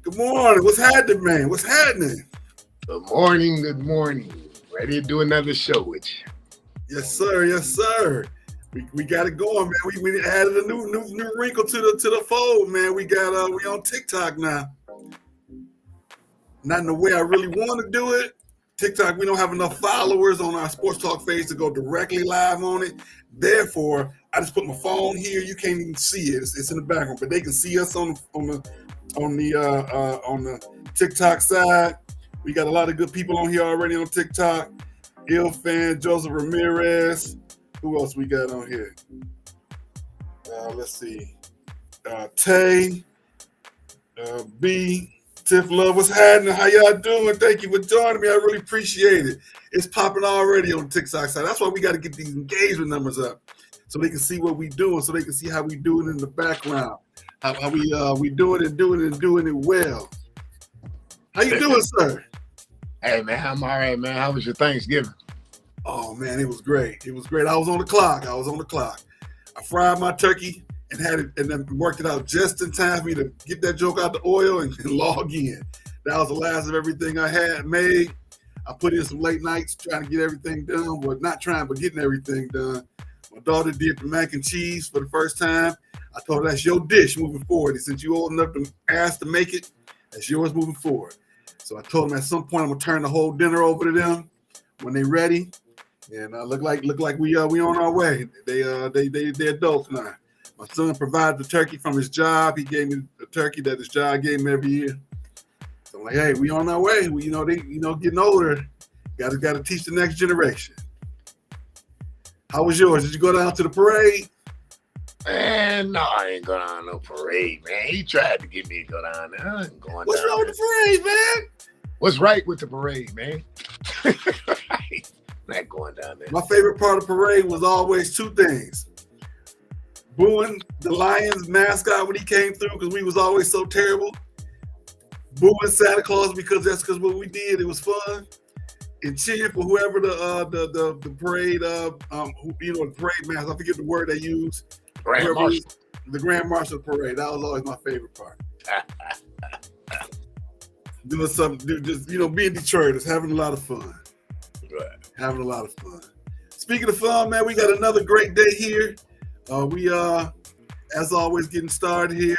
Good morning. What's happening, man? What's happening? Good morning. Good morning. Ready to do another show with you. Yes, sir. Yes, sir. We got it going, man. We added a new wrinkle to the fold, man. We on TikTok now. Not in the way I really want to do it. TikTok, we don't have enough followers on our Sports Talk page to go directly live on it. Therefore, I just put my phone here. You can't even see it. It's in the background, but they can see us on the TikTok side. We got a lot of good people on here already on TikTok. Ilfan, Joseph Ramirez. Who else we got on here? Let's see. Tay, B, Tiff Love. What's happening? How y'all doing? Thank you for joining me. I really appreciate it. It's popping already on the TikTok side. That's why we got to get these engagement numbers up so they can see what we doing, so they can see how we do it in the background. How we doing it well. How you doing, sir? Hey, man, I'm all right, man. How was your Thanksgiving? Oh, man, it was great. It was great. I was on the clock. I fried my turkey and had it, and then worked it out just in time for me to get that joke out the oil and log in. That was the last of everything I had made. I put in some late nights trying to get everything done. Well, not trying, but getting everything done. My daughter did the mac and cheese for the first time. I told her that's your dish moving forward. And since you old enough to ask to make it, that's yours moving forward. So I told them at some point I'm gonna turn the whole dinner over to them when they're ready. And look like we on our way. They're adults now. My son provided the turkey from his job. He gave me the turkey that his job gave me every year. So I'm like, hey, we on our way. We getting older. Gotta teach the next generation. How was yours? Did you go down to the parade? Man, no, I ain't going on no parade, man. He tried to get me to go down there. I ain't going What's down wrong with the parade, man? What's right with the parade, man? Not going down there. My favorite part of the parade was always two things. Booing the Lions mascot when he came through because we was always so terrible. Booing Santa Claus because what we did. It was fun. And cheering for whoever the parade the parade mask. I forget the word they used. Grand Marshal. The Grand Marshal parade. That was always my favorite part. Doing something, just being Detroiters, having a lot of fun. Right. Having a lot of fun. Speaking of fun, man, we got another great day here. We as always, getting started here.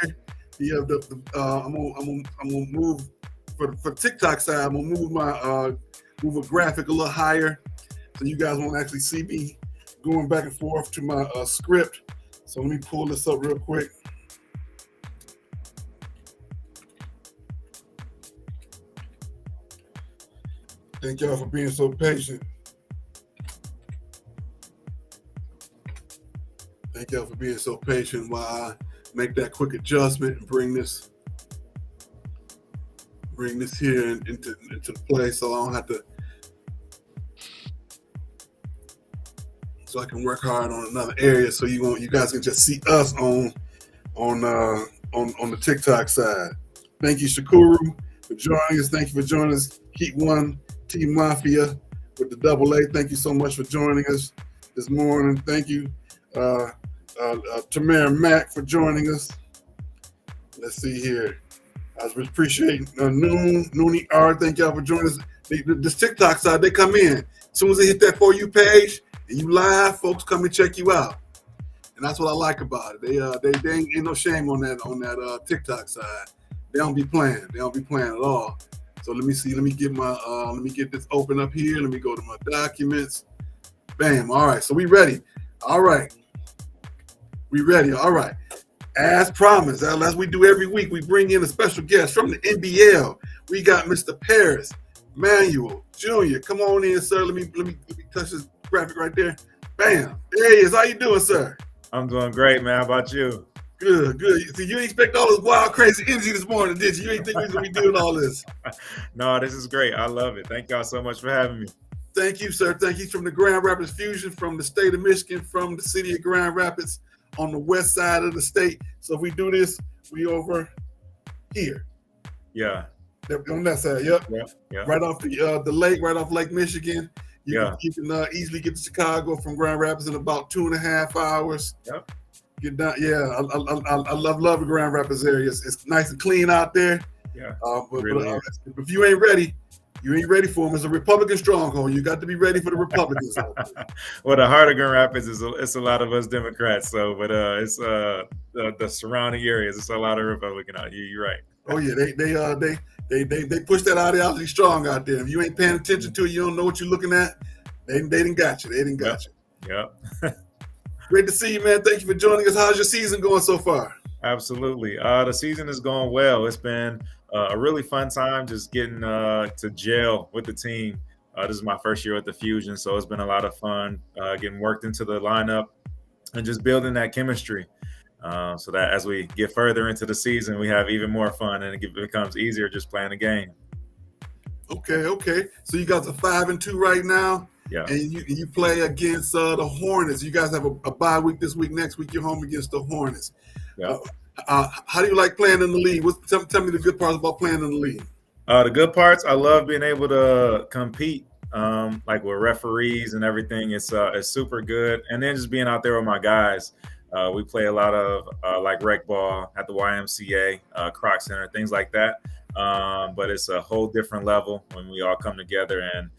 I'm gonna move for TikTok side. I'm gonna move my move a graphic a little higher, so you guys won't actually see me going back and forth to my script. So let me pull this up real quick. Thank y'all for being so patient. Thank y'all for being so patient while I make that quick adjustment and bring this here into play, so I don't have to. So I can work hard on another area, so you guys can just see us on the TikTok side. Thank you, Shakuru, for joining us. Thank you for joining us. Keep One Team Mafia with the AA. Thank you so much for joining us this morning. Thank you, Tamara Mack, for joining us. Let's see here. I appreciate Noonie R. Thank y'all for joining us. This TikTok side, they come in. As soon as they hit that For You page and you live, folks come and check you out. And that's what I like about it. They ain't no shame on that TikTok side. They don't be playing. They don't be playing at all. So let me see. Let me get this open up here. Let me go to my documents. Bam. All right. So we ready. All right. We ready. All right. As promised, as we do every week, we bring in a special guest from the NBL. We got Mr. Paris Manuel Jr. Come on in, sir. Let me touch this graphic right there. Bam. There he is. How you doing, sir? I'm doing great, man. How about you? Good. So you didn't expect all this wild, crazy energy this morning, did you? You didn't think we was going to be doing all this. No, this is great. I love it. Thank y'all so much for having me. Thank you, sir. Thank you. From the Grand Rapids Fusion, from the state of Michigan, from the city of Grand Rapids, on the west side of the state. So if we do this, we over here. Yeah. On that side, yep. Yeah. Right off the lake, right off Lake Michigan. You Yeah. can easily get to Chicago from Grand Rapids in about 2.5 hours. Yep. Get down. Yeah, I love the Grand Rapids area. It's nice and clean out there. Yeah, But really is. if you ain't ready for them. It's a Republican stronghold. You got to be ready for the Republicans. Well, the heart of Grand Rapids it's a lot of us Democrats. So, but it's the surrounding areas. It's a lot of Republican out here. You're right. Oh yeah, they push that ideology strong out there. If you ain't paying attention to it, you don't know what you're looking at. They didn't got you. They didn't got you. Yep. Great to see you, man. Thank you for joining us. How's your season going so far? Absolutely. The season is going well. It's been a really fun time just getting to gel with the team. This is my first year at the Fusion, so it's been a lot of fun getting worked into the lineup and just building that chemistry so that as we get further into the season, we have even more fun and it becomes easier just playing the game. Okay. So you guys are 5-2 right now. Yeah. And you play against the Hornets. You guys have a bye week this week. Next week, you're home against the Hornets. Yeah. How do you like playing in the league? Tell me the good parts about playing in the league. The good parts, I love being able to compete, like with referees and everything. It's super good. And then just being out there with my guys. We play a lot of like rec ball at the YMCA, Croc Center, things like that. But it's a whole different level when we all come together and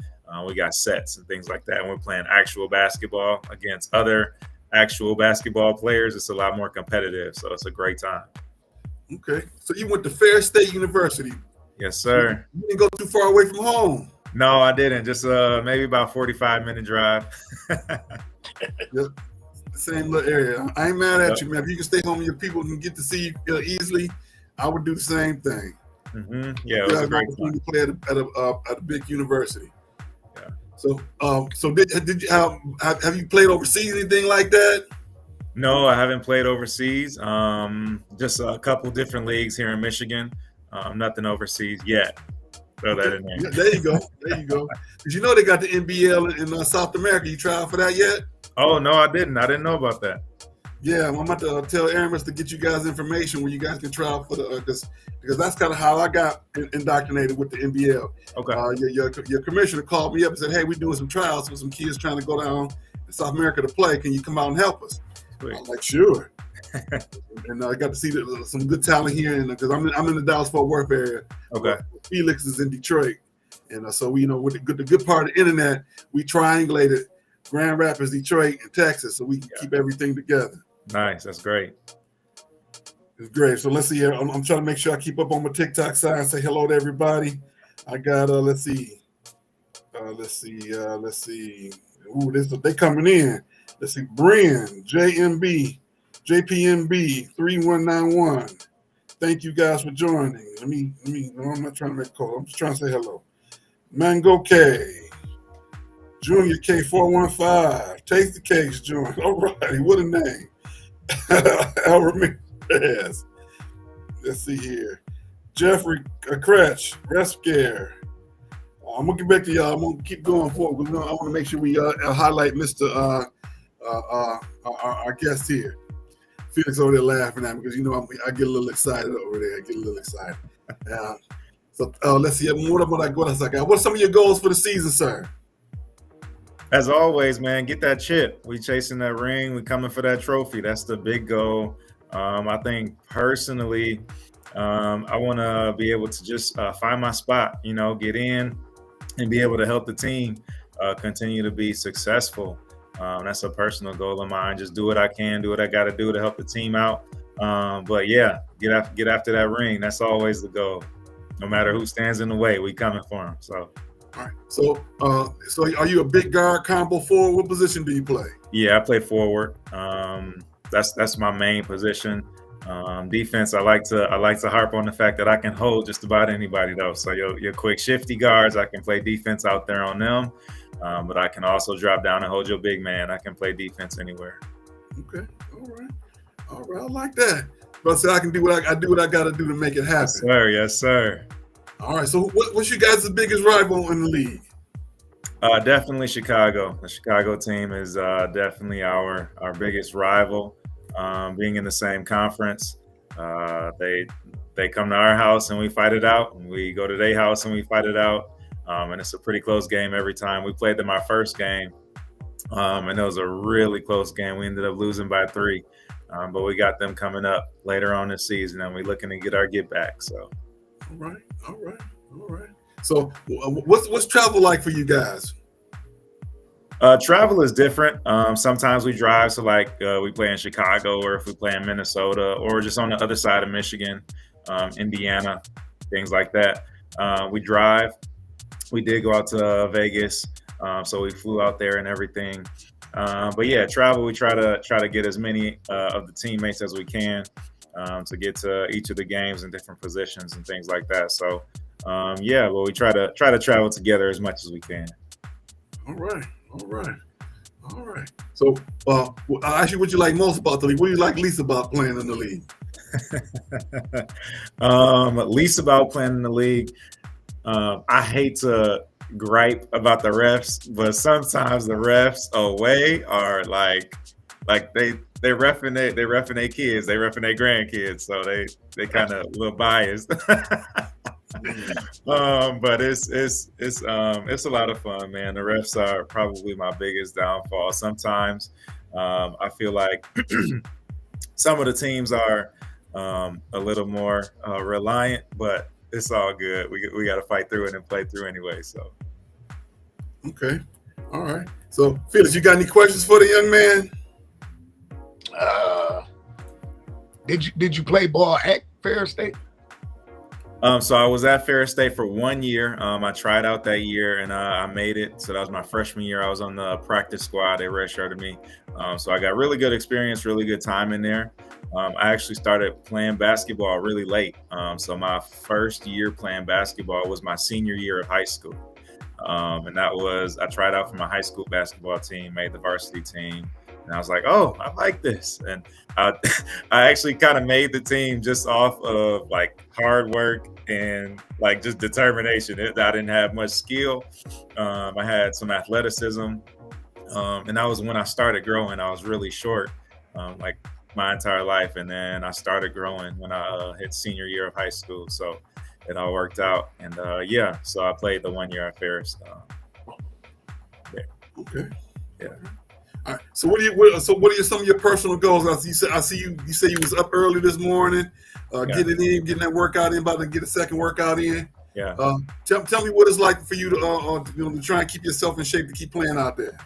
we got sets and things like that. And we're playing actual basketball against other actual basketball players. It's a lot more competitive. So it's a great time. Okay. So you went to Fair State University. Yes, sir. You didn't go too far away from home. No, I didn't. Just maybe about 45-minute drive. Yep. Same little area. I ain't mad at you, man. If you can stay home and your people can get to see you easily, I would do the same thing. Mm-hmm. Yeah, it was a great time. To play at a big university. Yeah. So did you have you played overseas, anything like that? No, I haven't played overseas. Just a couple different leagues here in Michigan. Nothing overseas yet. Throw that in there. Yeah, there you go. Did you know they got the NBL in South America? You tried for that yet? Oh no, I didn't. I didn't know about that. Yeah, I'm about to tell Aramis to get you guys information where you guys can try out for the because that's kind of how I got indoctrinated with the NBL. Okay. Your commissioner called me up and said, "Hey, we're doing some tryouts with some kids trying to go down to South America to play. Can you come out and help us?" Sweet. I'm like, "Sure." And I got to see some good talent here, and because I'm in the Dallas-Fort Worth area. Okay. Felix is in Detroit, and so we with the good part of the internet, we triangulated Grand Rapids, Detroit, and Texas, so we can keep everything together. Nice, that's great. It's great. So let's see here. I'm trying to make sure I keep up on my TikTok side and say hello to everybody. I got let's see. Ooh, they coming in. Let's see. Brian, JPMB 3191. Thank you guys for joining. No, I'm not trying to make a call. I'm just trying to say hello. Mango K. Junior K415. Taste the Cakes joined. All righty. What a name. El Ramirez. Let's see here. Jeffrey Kretsch. Rescare. I'm going to get back to y'all. I'm going to keep going forward. I want to make sure we highlight Mr. Our guest here. Felix over there laughing at me because, I get a little excited over there. So let's see. What else I got? What are some of your goals for the season, sir? As always, man, get that chip. We chasing that ring. We coming for that trophy. That's the big goal. I think personally, I want to be able to just find my spot, get in and be able to help the team continue to be successful. That's a personal goal of mine. Just do what I can, do what I got to do to help the team out. But yeah, get after that ring. That's always the goal. No matter who stands in the way, we coming for them. So. All right. So are you a big guard, combo forward? What position do you play? Yeah, I play forward. That's my main position. Defense, I like to harp on the fact that I can hold just about anybody though. So your quick shifty guards, I can play defense out there on them. But I can also drop down and hold your big man. I can play defense anywhere. Okay. All right. I like that. But I can do what I got to do to make it happen. Yes, sir. All right. So what's you guys' biggest rival in the league? Definitely Chicago. The Chicago team is definitely our biggest rival. Being in the same conference, they come to our house and we fight it out, and we go to their house and we fight it out. And it's a pretty close game every time. We played them our first game, and it was a really close game. We ended up losing by 3, but we got them coming up later on this season, and we're looking to get our get back. So. All right, all right, all right. So, what's travel like for you guys? Travel is different. Sometimes we drive, so like we play in Chicago, or if we play in Minnesota, or just on the other side of Michigan, Indiana, things like that. We drive. We did go out to Vegas, so we flew out there and everything. But yeah, travel. We try to get as many of the teammates as we can to get to each of the games in different positions and things like that. So yeah, well, we try to travel together as much as we can. All right, all right, all right. So, actually, what you like most about the league? What do you like least about playing in the league? Least about playing in the league. I hate to gripe about the refs, but sometimes the refs away are like they reffing their kids, they reffing their grandkids, so they kind of a little biased. But it's a lot of fun, man. The refs are probably my biggest downfall. Sometimes I feel like some of the teams are a little more reliant, but it's all good. We got to fight through it and play through anyway. So okay, all right. So Felix, you got any questions for the young man? Did you play ball at Ferris State? So I was at Ferris State for 1 year. I tried out that year and I made it. So that was my freshman year. I was on the practice squad. They redshirted me. So I got really good experience, really good time in there. I actually started playing basketball really late. So my first year playing basketball was my senior year of high school. And I tried out for my high school basketball team, made the varsity team. And I was like, oh, I like this. And I actually kind of made the team just off of like hard work and like just determination. I didn't have much skill. I had some athleticism. And that was when I started growing. I was really short, like my entire life. And then I started growing when I hit senior year of high school. So it all worked out. And yeah, so I played the 1 year at Ferris. Yeah. Okay. Yeah. All right. So what are some of your personal goals? I see you say you was up early this morning, getting that workout in, about to get a second workout in. Yeah. Tell me what it's like for you to try and keep yourself in shape to keep playing out there.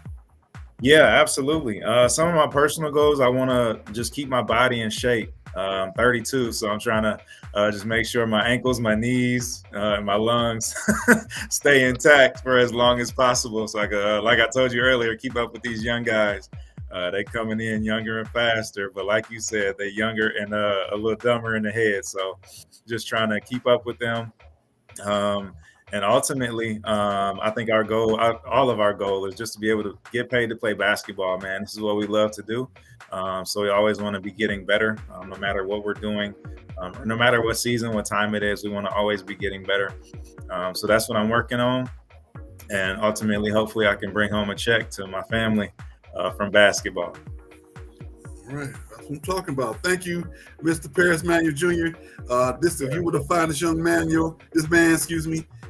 Yeah, absolutely. Some of my personal goals, I want to just keep my body in shape. I'm 32, so I'm trying to just make sure my ankles, my knees, and my lungs stay intact for as long as possible. So I can, like I told you earlier, keep up with these young guys. They coming in younger and faster, but like you said, they're younger and a little dumber in the head. So just trying to keep up with them. And ultimately, I think all of our goal is just to be able to get paid to play basketball, man. This is what we love to do. So we always want to be getting better, no matter what we're doing, no matter what season, what time it is, we want to always be getting better. So that's what I'm working on. And ultimately, hopefully I can bring home a check to my family from basketball. All right. That's what I'm talking about. Thank you, Mr. Paris Manuel Jr. If you were to find this man,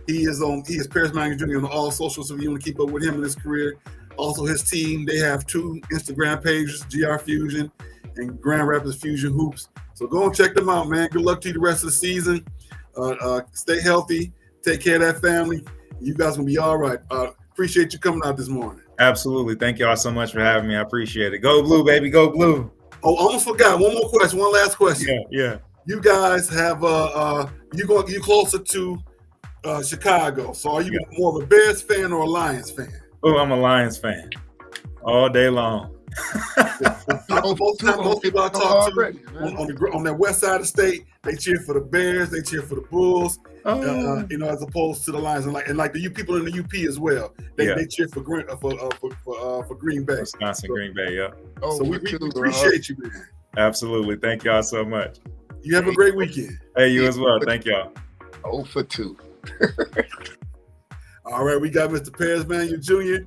he is Paris Manuel Jr. on all socials, so if you want to keep up with him in his career. Also, his team, they have 2 Instagram pages, GR Fusion and Grand Rapids Fusion Hoops. So go and check them out, man. Good luck to you the rest of the season. Stay healthy. Take care of that family. You guys will be all right. Appreciate you coming out this morning. Absolutely. Thank y'all so much for having me. I appreciate it. Go Blue, baby. Go Blue. Oh, almost forgot. One more question. One last question. Yeah. You guys have you closer to Chicago. So are you more of a Bears fan or a Lions fan? Oh, I'm a Lions fan all day long. Most people I talk to on that west side of the state, they cheer for the Bears, they cheer for the Bulls, as opposed to the Lions, and like the people in the UP as well. They cheer for Green Bay. Wisconsin, so, Green Bay, yeah. So we appreciate you, man. Absolutely. Thank y'all so much. You have a great weekend. Hey, you as well. Thank y'all. 0 for 2. All right, we got Mr. Paris Manuel Jr.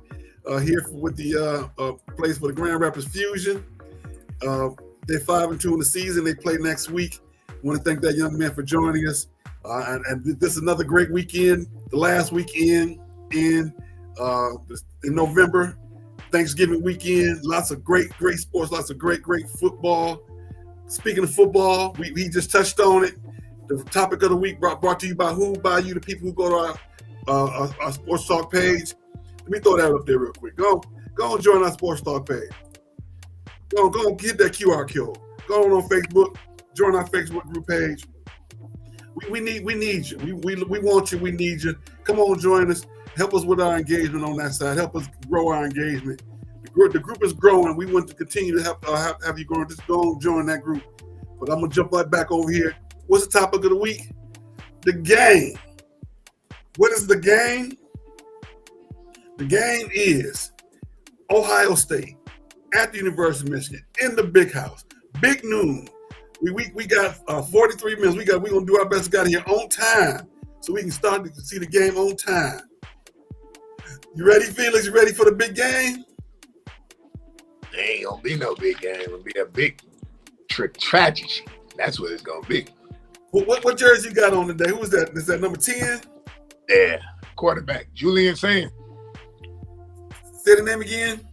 Here with the plays for the Grand Rapids Fusion. They're 5-2 in the season. They play next week. I want to thank that young man for joining us. And this is another great weekend. The last weekend in November, Thanksgiving weekend. Lots of great sports. Lots of great football. Speaking of football, we just touched on it. The topic of the week brought to you by who? By you, the people who go to our Sports Talk page. Let me throw that up there real quick. Go and join our Sports Talk page. Go and get that QR code. Go on Facebook. Join our Facebook group page. We need you. We want you. We need you. Come on, join us. Help us with our engagement on that side. Help us grow our engagement. The group is growing. We want to continue to have you grow. Just go and join that group. But I'm gonna jump right back over here. What's the topic of the week? The game. What is the game? The game is Ohio State at the University of Michigan in the big house. Big noon. We got 43 minutes. We're gonna do our best to get here on time so we can start to see the game on time. You ready, Felix? You ready for the big game? There ain't gonna be no big game. It's gonna be a big tragedy. That's what it's gonna be. What jersey you got on today? Who is that? Is that number 10? Yeah, quarterback Julian Sand. Say the name again.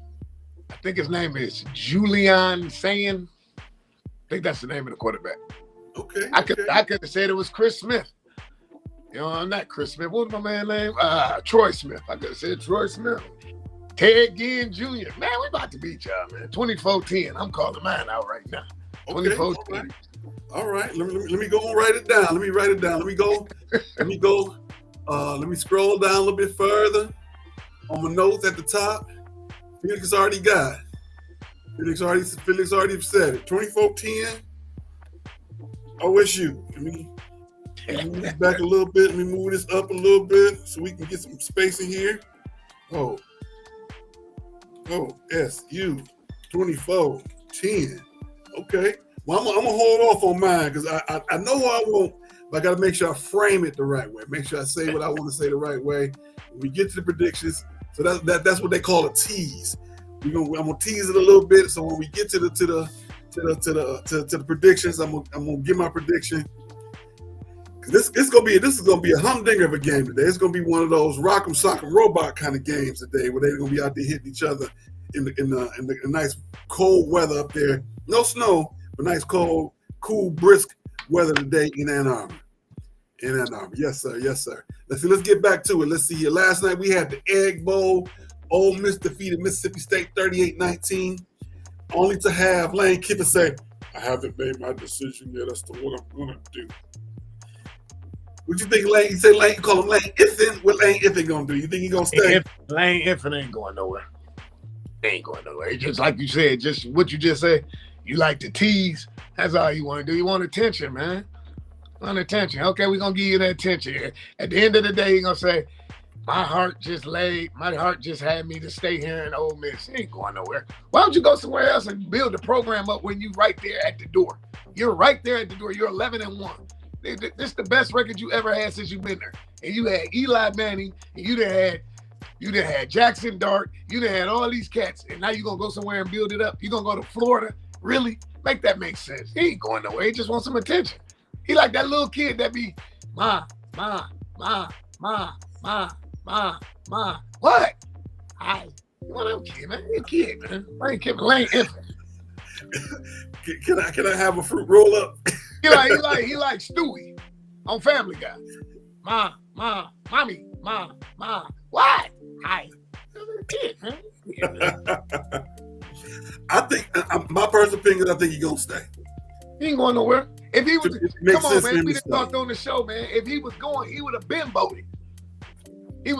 I think his name is Julian Sand. I think that's the name of the quarterback. Okay. I could have said it was Chris Smith. You know, I'm not Chris Smith. What was my man's name? Troy Smith. I could have said Troy Smith. Ted Ginn Jr. Man, we about to beat y'all, man. 24-10. I'm calling mine out right now. 24-10. All right. Let me go and write it down. Let me write it down. Let me go. Let me scroll down a little bit further on my notes at the top. Felix already got it. Felix already said it. 24-10. OSU. Let me move this back a little bit. Let me move this up a little bit so we can get some space in here. OSU 24-10. Okay. Well, I'm gonna hold off on mine because I know I won't, but I gotta make sure I frame it the right way. Make sure I say what I want to say the right way. When we get to the predictions, so that's what they call a tease. I'm gonna tease it a little bit. So when we get to the predictions, I'm gonna give my prediction. This is gonna be a humdinger of a game today. It's gonna be one of those rock'em sock'em robot kind of games today, where they're gonna be out there hitting each other in the nice cold weather up there. No snow, but nice cold, cool, brisk weather today in Ann Arbor. Yes, sir. Let's get back to it. Let's see here. Last night we had the Egg Bowl. Ole Miss defeated Mississippi State 38-19, only to have Lane Kiffin say, "I haven't made my decision yet as to what I'm gonna do." What you think, Lane? You say Lane, you call him Lane Iffin. What Lane Iffin gonna do? You think he gonna stay? Lane Iffin ain't going nowhere. He ain't going nowhere. It's just like you said, just what you just said. You like to tease. That's all you want to do. You want attention, man. Want attention. Okay, we're gonna give you that attention. At the end of the day, you're gonna say, my heart just had me to stay here in Ole Miss. He ain't going nowhere. Why don't you go somewhere else and build the program up when you right there at the door? You're right there at the door. You're 11-1. This is the best record you ever had since you've been there. And you had Eli Manning, and you done had Jackson Dart, you done had all these cats, and now you're gonna go somewhere and build it up. You're gonna go to Florida. Really? Make that make sense. He ain't going nowhere. He just wants some attention. He like that little kid that be, ma. What? What them kid, man? You a kid, man. Lane Iffin. Can I have a fruit roll up? He like Stewie on Family Guy. Mommy. What? Hi. Kid, man. Yeah, man. I think my personal opinion is I think he's gonna stay. He ain't going nowhere. If he was, come on, man, we done talked on the show, man. If he was going, he would have been voted. The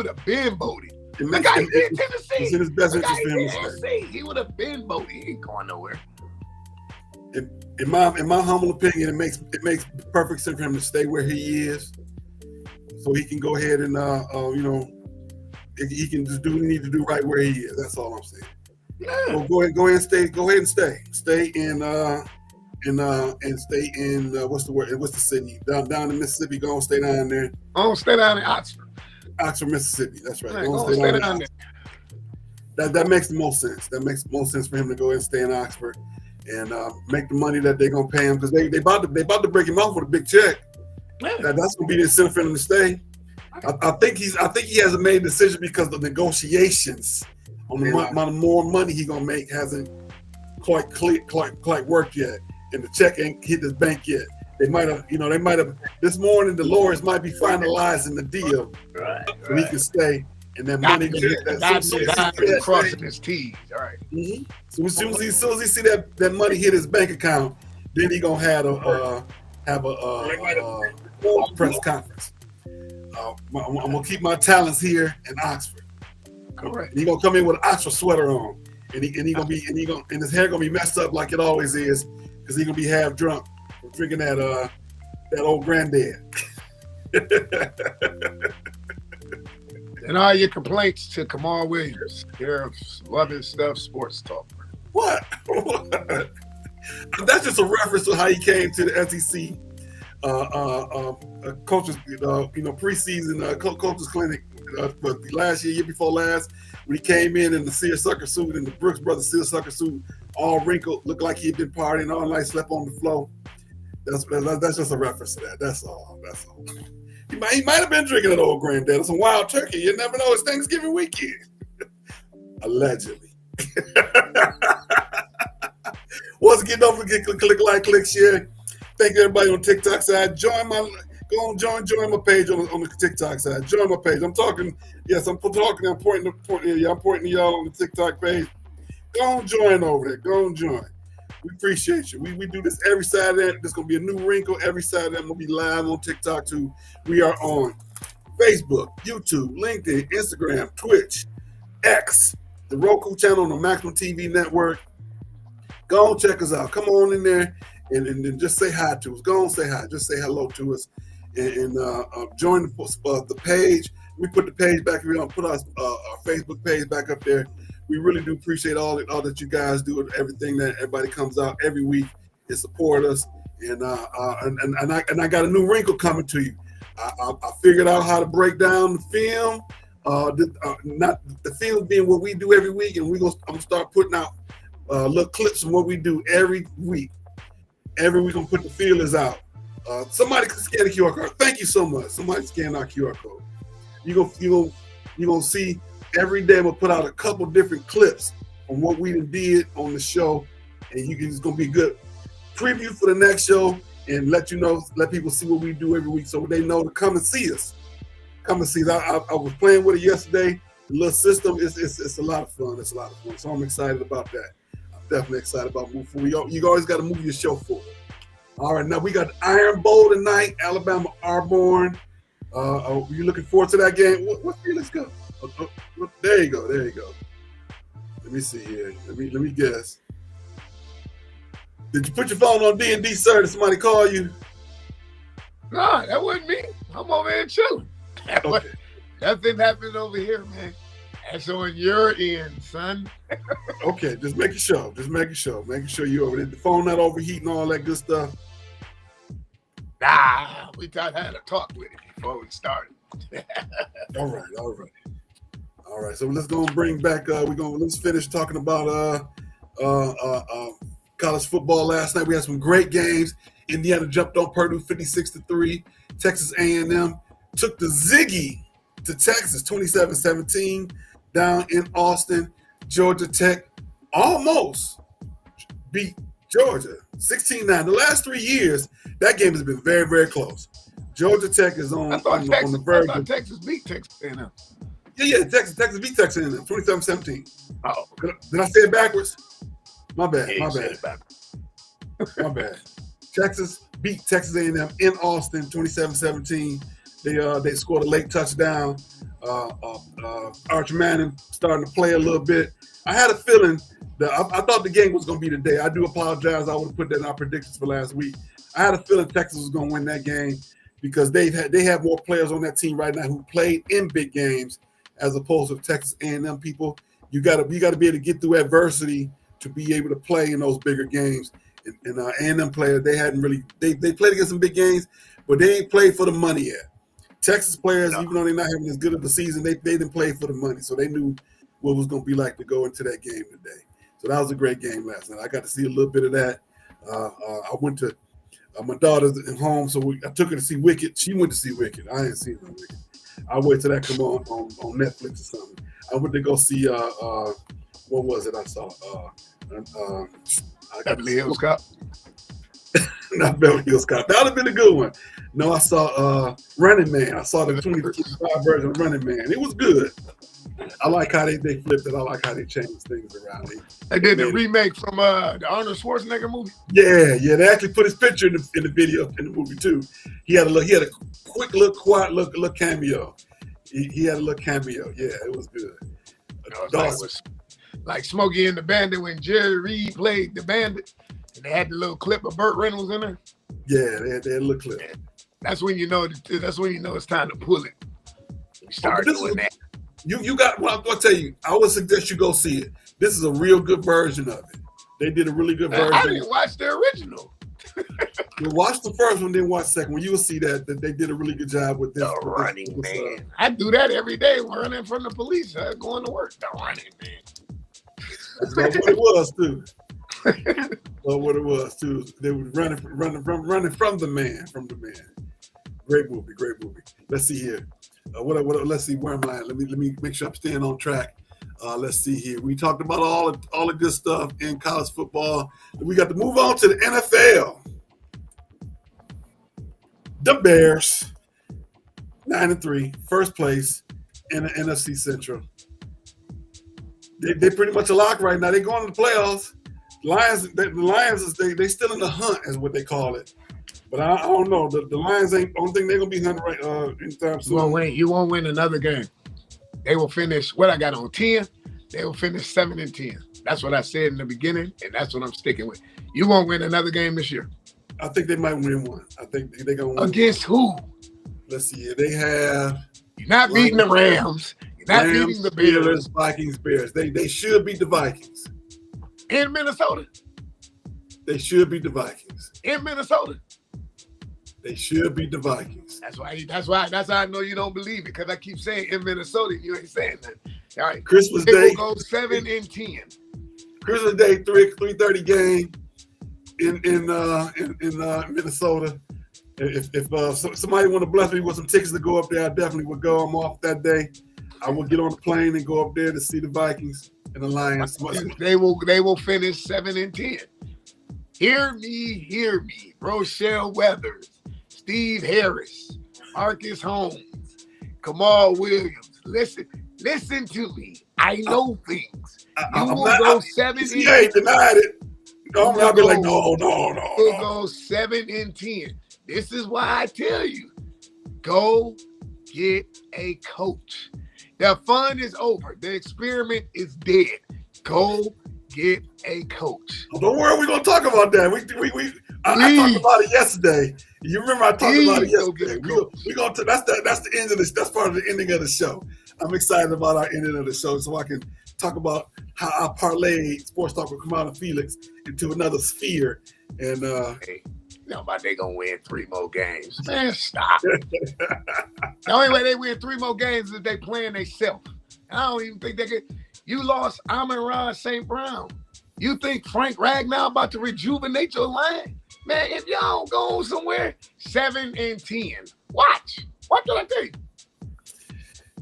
guy in Tennessee. It's in his best interest for him to stay. He would have been voted. He ain't going nowhere. In my humble opinion, it makes perfect sense for him to stay where he is, so he can go ahead and he can just do what he needs to do right where he is. That's all I'm saying. Yeah. So go ahead and stay. Go ahead and stay. Stay in what's the word? What's the city? Down in Mississippi. Go and stay down there. Oh, stay down in Oxford. Oxford, Mississippi. That's right. Go and stay down there. That makes the most sense. That makes the most sense for him to go ahead and stay in Oxford and make the money that they're gonna pay him, because they about to break him off with a big check. Yeah. That's gonna be the incentive for him to stay. I think he hasn't made a decision because the negotiations on the amount of more money he's gonna make hasn't quite worked yet, and the check ain't hit his bank yet. They might have, this morning the lawyers might be finalizing the deal so he can stay, and that money gonna hit that. Crossing his T's. All right. Mm-hmm. So as soon as he see that money hit his bank account, then he gonna have a press conference. I'm gonna keep my talents here in Oxford. Correct. And he gonna come in with an Oxford sweater on, and his hair gonna be messed up like it always is, because he gonna be half drunk from drinking that old granddad. And all your complaints to Kamau Williams, here of Loving Stuff Sports Talk. What? That's just a reference to how he came to the SEC coaches, preseason coaches clinic, but last year before last, when he came in the seersucker suit and the Brooks Brothers seersucker suit, all wrinkled, looked like he'd been partying all night, slept on the floor. That's just a reference to that. That's all. He might have been drinking an old granddad or some wild turkey. You never know. It's Thanksgiving weekend. Allegedly. Once again, don't forget to click like, click share. Thank everybody on TikTok side. Join my page on the TikTok side. Join my page. I'm talking. I'm pointing to y'all on the TikTok page. Go on, join over there. Go on, join. We appreciate you. We do this every Saturday. There's going to be a new wrinkle every Saturday. I'm going to be live on TikTok too. We are on Facebook, YouTube, LinkedIn, Instagram, Twitch, X, the Roku channel on the Maximum TV network. Go on, check us out. Come on in there and just say hi to us. Go on, say hi. Just say hello to us and join the page. We put the page back. We're going to put our Facebook page back up there. We really do appreciate all that you guys do, and everything that everybody comes out every week and support us. And I got a new wrinkle coming to you. I figured out how to break down the film. Not the film being what we do every week, and I'm gonna start putting out little clips of what we do every week. Every week I'm gonna put the feelers out. Somebody can scan the QR code. Thank you so much. Somebody scan our QR code. You gonna see. Every day we'll put out a couple different clips on what we did on the show, and it's going to be a good preview for the next show and let people see what we do every week so they know to come and see us. Come and see us. I was playing with it yesterday. The little system, it's a lot of fun. It's a lot of fun. So I'm excited about that. I'm definitely excited about moving forward. You always got to move your show forward. All right, now we got Iron Bowl tonight, Alabama Auburn. You looking forward to that game? What Felix go? There you go. Let me see here. Let me guess. Did you put your phone on D&D, sir? Did somebody call you? No, that wasn't me. I'm over here chilling. Okay. Nothing happening over here, man. That's on your end, son. Okay, just making sure. Making sure you over there. The phone not overheating, all that good stuff. Nah, we had a talk with it before we started. All right. So let's go and bring back. Let's finish talking about college football last night. We had some great games. Indiana jumped on Purdue 56-3. Texas A&M took the Ziggy to Texas 27-17 down in Austin. Georgia Tech almost beat Georgia 16-9. The last 3 years, that game has been very, very close. Georgia Tech is on the verge. I thought Texas beat Texas A&M. Yeah. Texas beat Texas A&M 27-17. Oh, did I say it backwards? My bad. Texas beat Texas A&M in Austin 27-17. They scored a late touchdown. Arch Manning starting to play a little bit. I had a feeling that I thought the game was going to be today. I do apologize. I would have put that in our predictions for last week. I had a feeling Texas was going to win that game because they have more players on that team right now who played in big games as opposed to Texas A&M people. You got to be able to get through adversity to be able to play in those bigger games. And A&M players, they hadn't really they played against some big games, but they ain't played for the money yet. Texas players, even though they're not having as good of a season, they didn't play for the money, so they knew what it was going to be like to go into that game today. So that was a great game last night. I got to see a little bit of that. I went to my daughter's at home, so I took her to see Wicked. She went to see Wicked. I ain't seen no Wicked. I'll wait till that come on Netflix or something. I went to go see what was it I saw? Beverly Hills Cop. Not Beverly Hills Cop. That would have been a good one. No, I saw Running Man. I saw the 2025 version of Running Man. It was good. I like how they flipped it. I like how they changed things around. They did the remake from the Arnold Schwarzenegger movie. Yeah. They actually put his picture in the video in the movie too. He had a quick little quiet little cameo. He had a little cameo. Yeah, it was good. It was like Smokey and the Bandit when Jerry Reed played the Bandit, and they had the little clip of Burt Reynolds in there. Yeah, they had a little clip. Yeah. That's when you know it's time to pull it. You start doing that. You got. Well, I'm gonna tell you. I would suggest you go see it. This is a real good version of it. They did a really good version. I didn't watch the original. You watch the first one, then watch the second one. You will see that they did a really good job with this. The Running Man. I do that every day, running from the police, going to work. The Running Man. That's what it was too. Well, what it was too. They were running from the man. Great movie. Let's see here. Let's see where am I at? Let me make sure I'm staying on track. Let's see here. We talked about all the good stuff in college football. We got to move on to the NFL. The Bears, 9-3, first place in the NFC Central. They pretty much a lock right now. They're going to the playoffs. The Lions they still in the hunt, is what they call it. But I don't know. The Lions don't think they're gonna be hunting right anytime soon. You won't win another game. They will finish what I got on 10. They will finish 7-10. That's what I said in the beginning, and that's what I'm sticking with. You won't win another game this year. I think they might win one. I think they're gonna win. Against who? Let's see. They have. You're not beating the Rams. You're not beating the Bears. Vikings, Bears. They should beat the Vikings. In Minnesota. They should beat the Vikings. In Minnesota. They should beat the Vikings. That's how I know you don't believe it, because I keep saying in Minnesota, you ain't saying that. All right. Christmas they Day. Will go 7-10. Christmas Day, 3:30 game in Minnesota. If somebody want to bless me with some tickets to go up there, I definitely would go. I'm off that day. I will get on the plane and go up there to see the Vikings and the Lions. They will finish 7-10. Hear me. Rochelle Weathers, Steve Harris, Marcus Holmes, Kamau Williams. Listen to me. I know things. You will go 7-10. He ain't denied it. I'll be like, no. It goes 7-10. This is why I tell you, go get a coach. The fun is over. The experiment is dead. Go get a coach. Don't worry, we're gonna talk about that. I talked about it yesterday. You remember I talked about it yesterday. That's the end of this. That's part of the ending of the show. I'm excited about our ending of the show, so I can talk about how I parlayed Sports Talk with Kamau and Felix into another sphere. And they gonna win 3 more games. Man, stop. The only way they win 3 more games is if they playing themselves. I don't even think they could. You lost Amon-Ra St. Brown. You think Frank Ragnow about to rejuvenate your line? Man, if y'all don't go somewhere, 7-10. Watch. What did I tell you?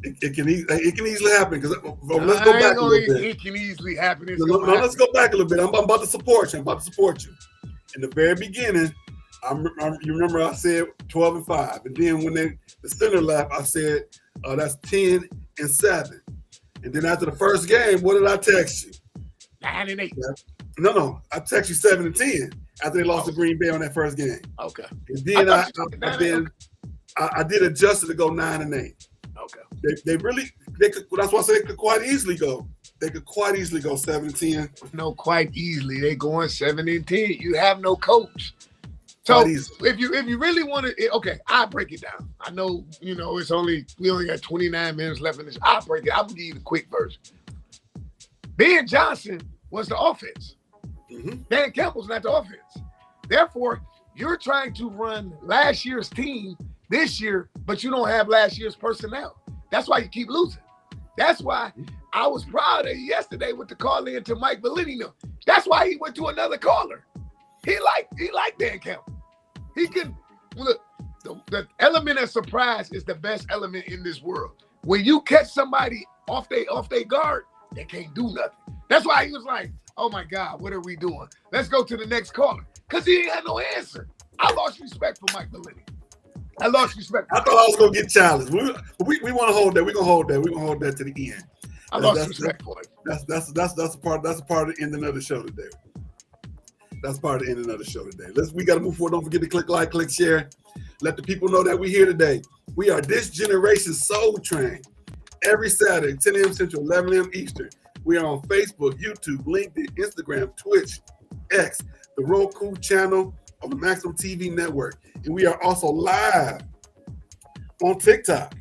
It can easily happen. Because let's go back a little bit. It can easily happen. Let's go back a little bit. I'm about to support you. In the very beginning, you remember I said 12-5, and then when the center left, I said that's 10-7. And then after the first game, what did I text you? 9-8. No. I text you 7-10 after they lost to Green Bay on that first game. Okay. And then I did adjust it to go 9-8. Okay. They could. That's why I said they could quite easily go. They could quite easily go 7-10. No, quite easily. They going 7-10. You have no coach. So if you really want to, okay, I'll break it down. I know, we only got 29 minutes left in this. I'll break it. I'm gonna give you the quick version. Ben Johnson was the offense. Mm-hmm. Dan Campbell's not the offense. Therefore, you're trying to run last year's team this year, but you don't have last year's personnel. That's why you keep losing. That's why I was proud of you yesterday with the call in to Mike Bellino. That's why he went to another caller. He liked Dan Campbell. He can look. The element of surprise is the best element in this world. When you catch somebody off their guard, they can't do nothing. That's why he was like, "Oh my God, what are we doing? Let's go to the next caller." because he ain't had no answer. I lost respect for Mike Maloney. I lost respect. I thought I was gonna get challenged. We want to hold that. We're gonna hold that. We're gonna hold that to the end. I lost respect for him. That's a part of the ending of the show today. That's part of the ending of the show today. We got to move forward. Don't forget to click like, click share. Let the people know that we're here today. We are This Generation Soul Train. Every Saturday, 10 a.m. Central, 11 a.m. Eastern. We are on Facebook, YouTube, LinkedIn, Instagram, Twitch, X, the Roku channel on the Maximum TV network. And we are also live on TikTok.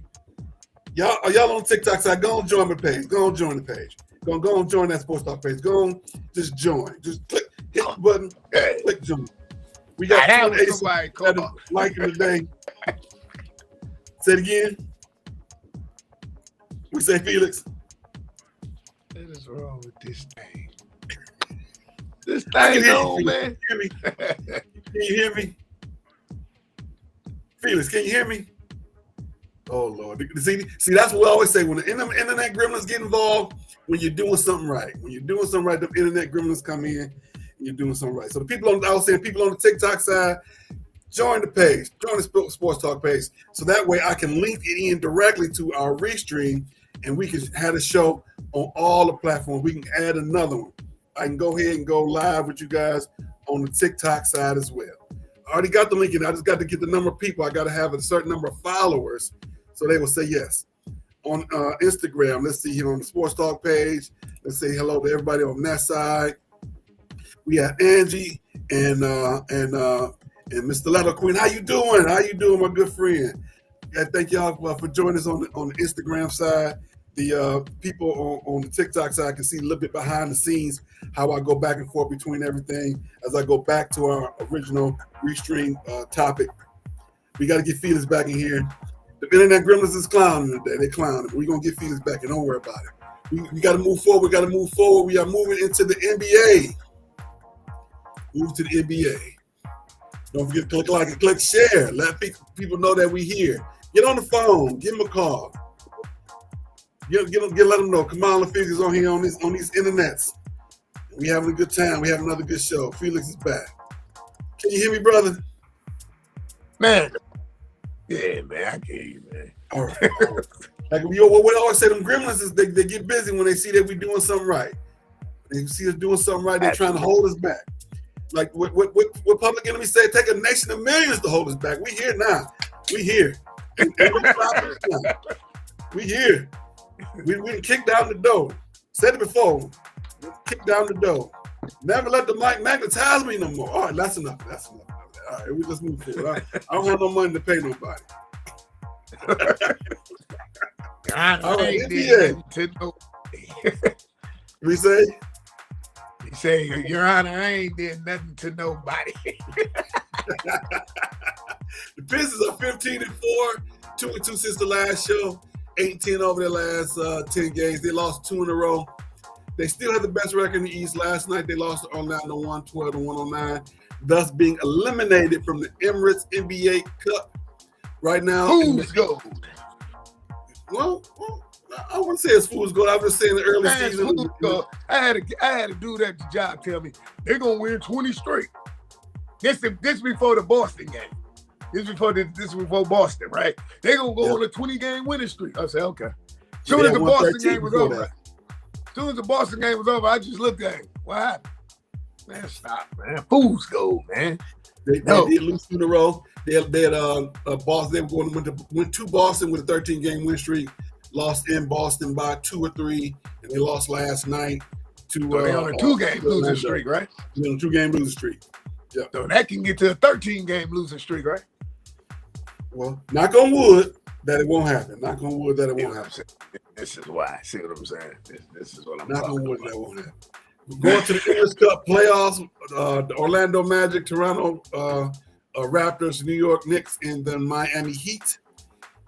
Y'all on TikTok side, go on join the page. Go on join the page. Go on join that Sports Talk page. Go on, just join. Just hit the button, click join. We got 280 liking today. Say it again. We say Felix. What is wrong with this thing? This thing on, man. Can you hear me? Felix, can you hear me? Oh Lord. See, that's what we always say. When the internet gremlins get involved, when you're doing something right. When you're doing something right, the internet gremlins come in and you're doing something right. So I was saying people on the TikTok side, join the page, join the Sports Talk page. So that way I can link it in directly to our restream and we can have a show on all the platforms. We can add another one. I can go ahead and go live with you guys on the TikTok side as well. I already got the link in. I just got to get the number of people. I got to have a certain number of followers so they will say yes. On Instagram, let's see here on the Sports Talk page. Let's say hello to everybody on that side. We have Angie and Mr. Letter Queen. How you doing? How you doing, my good friend? I thank y'all for joining us on the Instagram side. The people on the TikTok side can see a little bit behind the scenes how I go back and forth between everything as I go back to our original restream topic. We got to get Felix back in here. The internet gremlins is clowning today. They're clowning. We're going to get Felix back and don't worry about it. We got to move forward. We got to move forward. We are moving into the NBA. Move to the NBA. Don't forget to click like and click share. Let people know that we're here. Get on the phone. Give them a call. Let them know. Kamau and Felix is on here on these internets. We having a good time. We have another good show. Felix is back. Can you hear me, brother? Man. Yeah, man. I can hear you, man. All right. Like we always say, them gremlins is they get busy when they see that we're doing something right. They see us doing something right. They're trying to hold us back. Like what Public Enemy said, take a nation of millions to hold us back. We here now. We here. We here. We kicked down the door. Said it before. Kick down the door. Never let the mic magnetize me no more. All right, that's enough. All right, we just move forward. I don't have no money to pay nobody. All right, NBA. We say? He say, Your Honor, I ain't did nothing to nobody. The Pistons are 15-4, 2-2 since the last show, 8-10 over their last 10 games. They lost 2 in a row. They still have the best record in the East. Last night they lost to Orlando 112-109, thus being eliminated from the Emirates NBA Cup. Right now, Fool's gold. Well, I wouldn't say it's fool's gold. I was just saying the early season. I had a dude at the job tell me they're gonna win 20 straight. This before the Boston game. This before Boston, right? They're gonna go on a 20-game winning streak. I said, okay. As soon as the Boston game was over, I just looked at him. What happened? Man, stop, man. Fool's gold, man. They did lose 2 in a row. They had Boston. They went to Boston with a 13-game win streak. Lost in Boston by 2 or 3, and they lost last night to. So they on a 2-game losing streak, right? They're on a 2-game losing streak. Yeah. So that can get to a 13-game losing streak, right? Well, knock on wood that it won't happen. Knock on wood that it won't happen. This is why. See what I'm saying? This is what I'm knock talking on wood about. that won't happen. Going to the English Cup playoffs, the Orlando Magic, Toronto Raptors, New York Knicks, and the Miami Heat,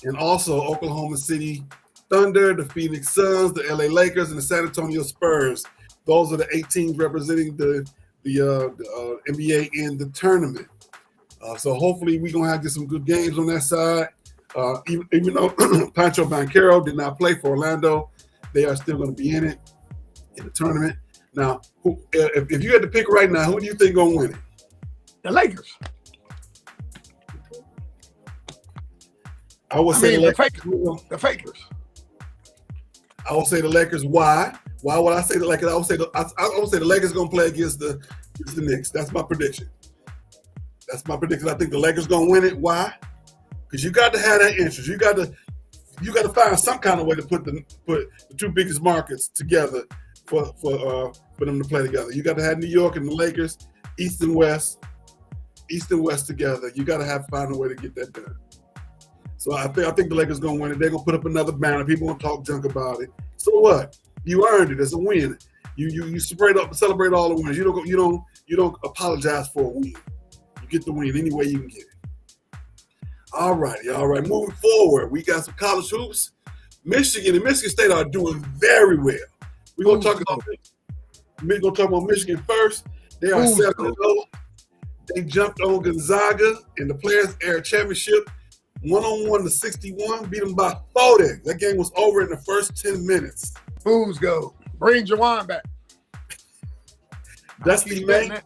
and also Oklahoma City Thunder, the Phoenix Suns, the LA Lakers, and the San Antonio Spurs. Those are the 8 teams representing the NBA in the tournament. So hopefully we're going to get some good games on that side. Even though Pancho Banchero did not play for Orlando, they are still going to be in it, in the tournament. Now, if you had to pick right now, who do you think going to win it? The Lakers. I would say the Fakers. I would say the Lakers. Why? Why would I say the Lakers? I would say the Lakers going to play against the Knicks. That's my prediction. I think the Lakers going to win it. Why? Because you got to have that interest. You got to find some kind of way to put the two biggest markets together for them to play together. You got to have New York and the Lakers, East and West together. You got to find a way to get that done. So I think the Lakers going to win it. They're going to put up another banner. People going to talk junk about it. So what? You earned it. It's a win. You celebrate all the wins. You don't apologize for a win. You get the win any way you can get it. All right. Moving forward, we got some college hoops. Michigan and Michigan State are doing very well. We're going to talk about Michigan first. They are 7-0. They jumped on Gonzaga in the Players Era Championship. 1-on-1 to 61, beat them by 40. That game was over in the first 10 minutes. Fools go. Bring Jawan back. Dusty May got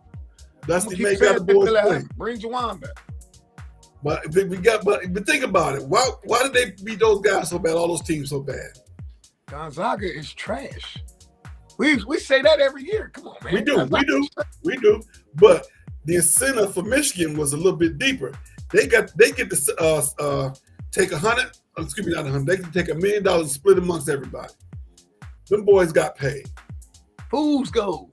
the boys playing. Bring Jawan back. But think about it. Why did they beat those guys so bad? All those teams so bad. Gonzaga is trash. We say that every year. Come on, man. We do. But the incentive for Michigan was a little bit deeper. They get to take take $1 million and split amongst everybody. Them boys got paid. Fools go.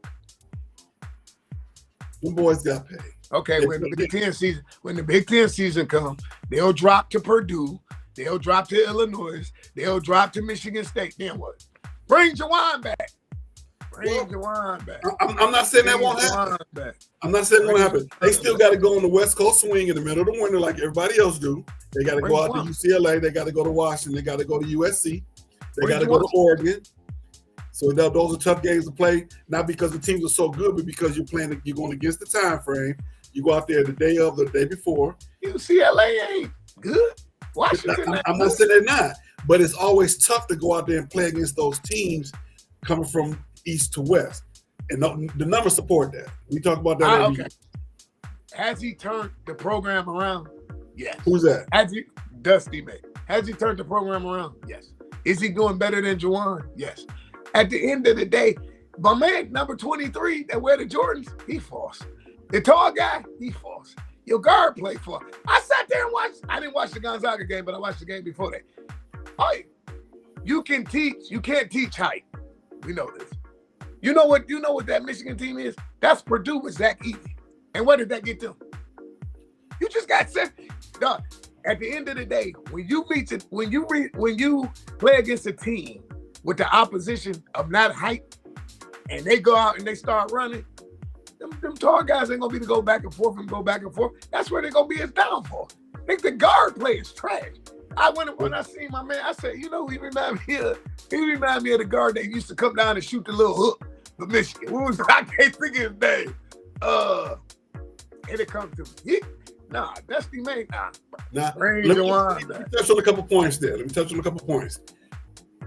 Them boys got paid. Okay, when the Big Ten season comes, they'll drop to Purdue, they'll drop to Illinois, they'll drop to Michigan State. Then what? Bring Jawan back. Jawan back. I'm not saying that won't happen. I'm not saying it won't happen. They still got to go on the West Coast swing in the middle of the winter like everybody else do. They got to go out to UCLA. They got to go to Washington. They got to go to USC. They got to go to Oregon. So those are tough games to play, not because the teams are so good, but because you're going against the time frame. You go out there the day of, the day before. UCLA ain't good. Washington. I'm not saying they're not, but it's always tough to go out there and play against those teams coming from east to west. And the numbers support that. We talk about that every year. Has he turned the program around? Yes. Who's that? Dusty May. Has he turned the program around? Yes. Is he doing better than Jawan? Yes. At the end of the day, my man, number 23, that wear the Jordans, he false. The tall guy, he false. Your guard play for. I sat there and watched. I didn't watch the Gonzaga game, but I watched the game before that. Oh, you can teach. You can't teach height. We know this. You know what that Michigan team is? That's Purdue with Zach Edey. And where did that get them? You just got set. Dog. At the end of the day, when you play against a team with the opposition of not height, and they go out and they start running, them tall guys ain't gonna be to go back and forth. That's where they're gonna be his downfall. I think the guard play is trash. When I seen my man, I said, he remind me of the guard that used to come down and shoot the little hook for Michigan. I can't think of his name. And it comes to me. Dusty May. Let me touch on a couple points there.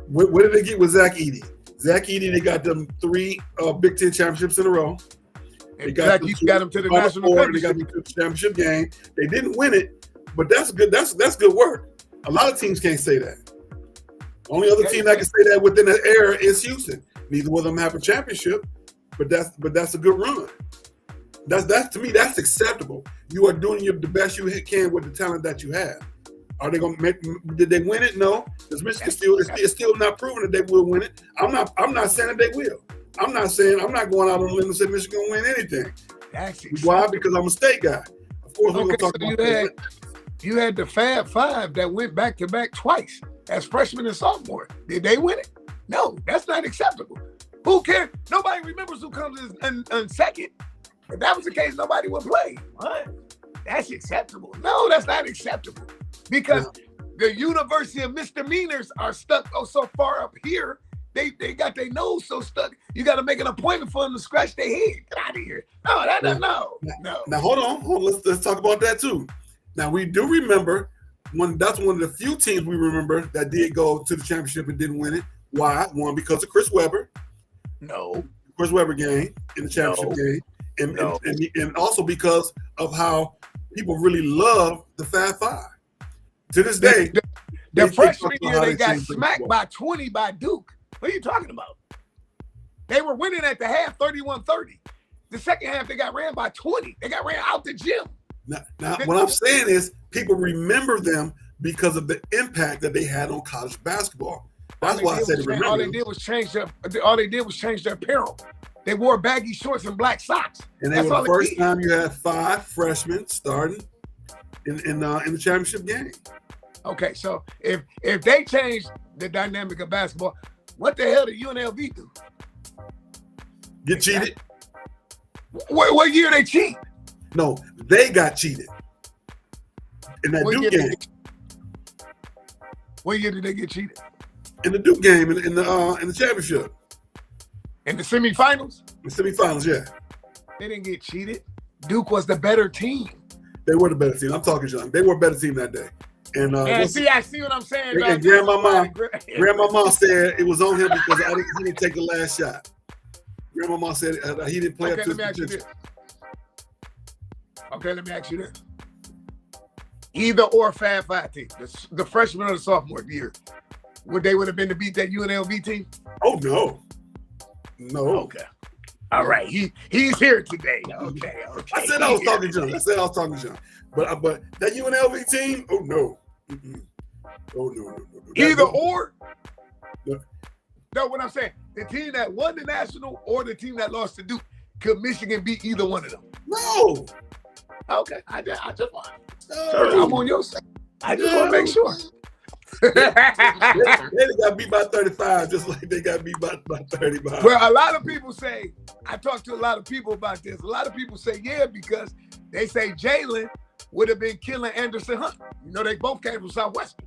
What did they get with Zach Edey? Zach Edey, they got them 3 Big Ten championships in a row. They got them to the national championship. They got them to the championship game. They didn't win it, but that's good. That's good work. A lot of teams can't say that. Only other team that can say that within that era is Houston. Neither one of them have a championship, but that's a good run. That's to me, that's acceptable. You are doing the best you can with the talent that you have. Are they going to did they win it? No. Does Michigan still not proving that they will win it? I'm not saying that they will. I'm not going out on a limb and say Michigan will win anything. Why? Because I'm a state guy. Of course, we're going to talk about that. You had the Fab Five that went back to back twice as freshman and sophomore. Did they win it? No, that's not acceptable. Who cares? Nobody remembers who comes in second. If that was the case, nobody would play. What? That's acceptable. No, that's not acceptable. Because the University of Misdemeanors are stuck so far up here. They got their nose so stuck. You got to make an appointment for them to scratch their head. Get out of here. No. Now hold on. Let's talk about that too. Now we do remember that's one of the few teams we remember that did go to the championship and didn't win it. Why? One, because of Chris Webber. No. Chris Webber game in the championship game. and, No. and also because of how people really love the Fab Five. To this day, The they freshman talk about year, how they they got changed smacked baseball. by 20 by Duke. What are you talking about? They were winning at the half 31-30. The second half, they got ran by 20. They got ran out the gym. Now, what I'm saying is people remember them because of the impact that they had on college basketball. That's why I said remember. All they did was change their apparel. They wore baggy shorts and black socks. And they That's were all the first time you had 5 freshmen starting in the championship game. Okay, so if they changed the dynamic of basketball, what the hell did UNLV do? Get cheated? What year they cheat? No, they got cheated in that Duke game. What year did they get cheated? In the Duke game in the championship. In the semifinals? The semifinals, yeah. They didn't get cheated. Duke was the better team. They were the better team. I'm talking John. They were a better team that day. And I see what I'm saying. And Grandmama said it was on him because he didn't take the last shot. Grandmama said he didn't play up to his potential. Okay, let me ask you this. Either or Fab Five team, the freshman or the sophomore year, would have been to beat that UNLV team? Oh no. No. Okay. All right. He's here today. Okay. I said I was talking John. But that UNLV team, oh no. Mm-mm. Oh no. Either or? No. No, what I'm saying, the team that won the national or the team that lost to Duke, could Michigan beat either one of them? No. Okay. I just want. No. I'm on your side. I just want to make sure. They got beat by 35, just like they got beat by 35. Well, a lot of people say, I talked to a lot of people about this. A lot of people say, yeah, because they say Jalen would have been killing Anderson Hunt. You know, they both came from Southwestern.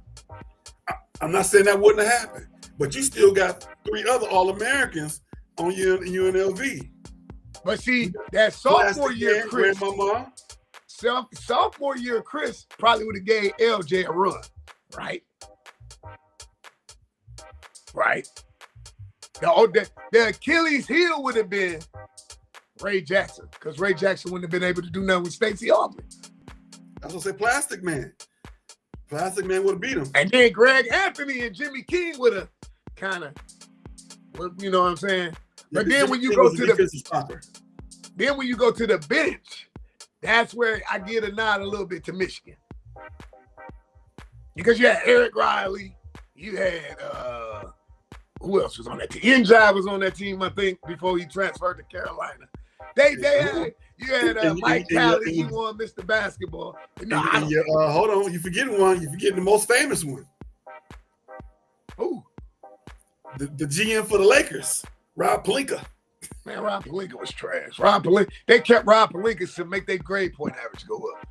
I'm not saying that wouldn't have happened, but you still got 3 other All-Americans on UNLV. But see, that sophomore year, Chris, Grandmama. sophomore year, Chris probably would have gave LJ a run, right? Right. The Achilles heel would have been Ray Jackson, because Ray Jackson wouldn't have been able to do nothing with Stacey Aubrey. I was gonna say Plastic Man. Plastic Man would have beat him. And then Greg Anthony and Jimmy King would have kind of, you know what I'm saying? But Yeah, then when you go to stopper. when you go to the bench, that's where I give a nod a little bit to Michigan. Because you had Eric Riley, you had who else was on that team? Njai was on that team, I think, before he transferred to Carolina. You had Mike Talley, he won Mr. Basketball. Hold on, you're forgetting one. You're forgetting the most famous one. Who? The GM for the Lakers, Rob Pelinka. Man, Rob Pelinka was trash. They kept Rob Pelinka to make their grade point average go up.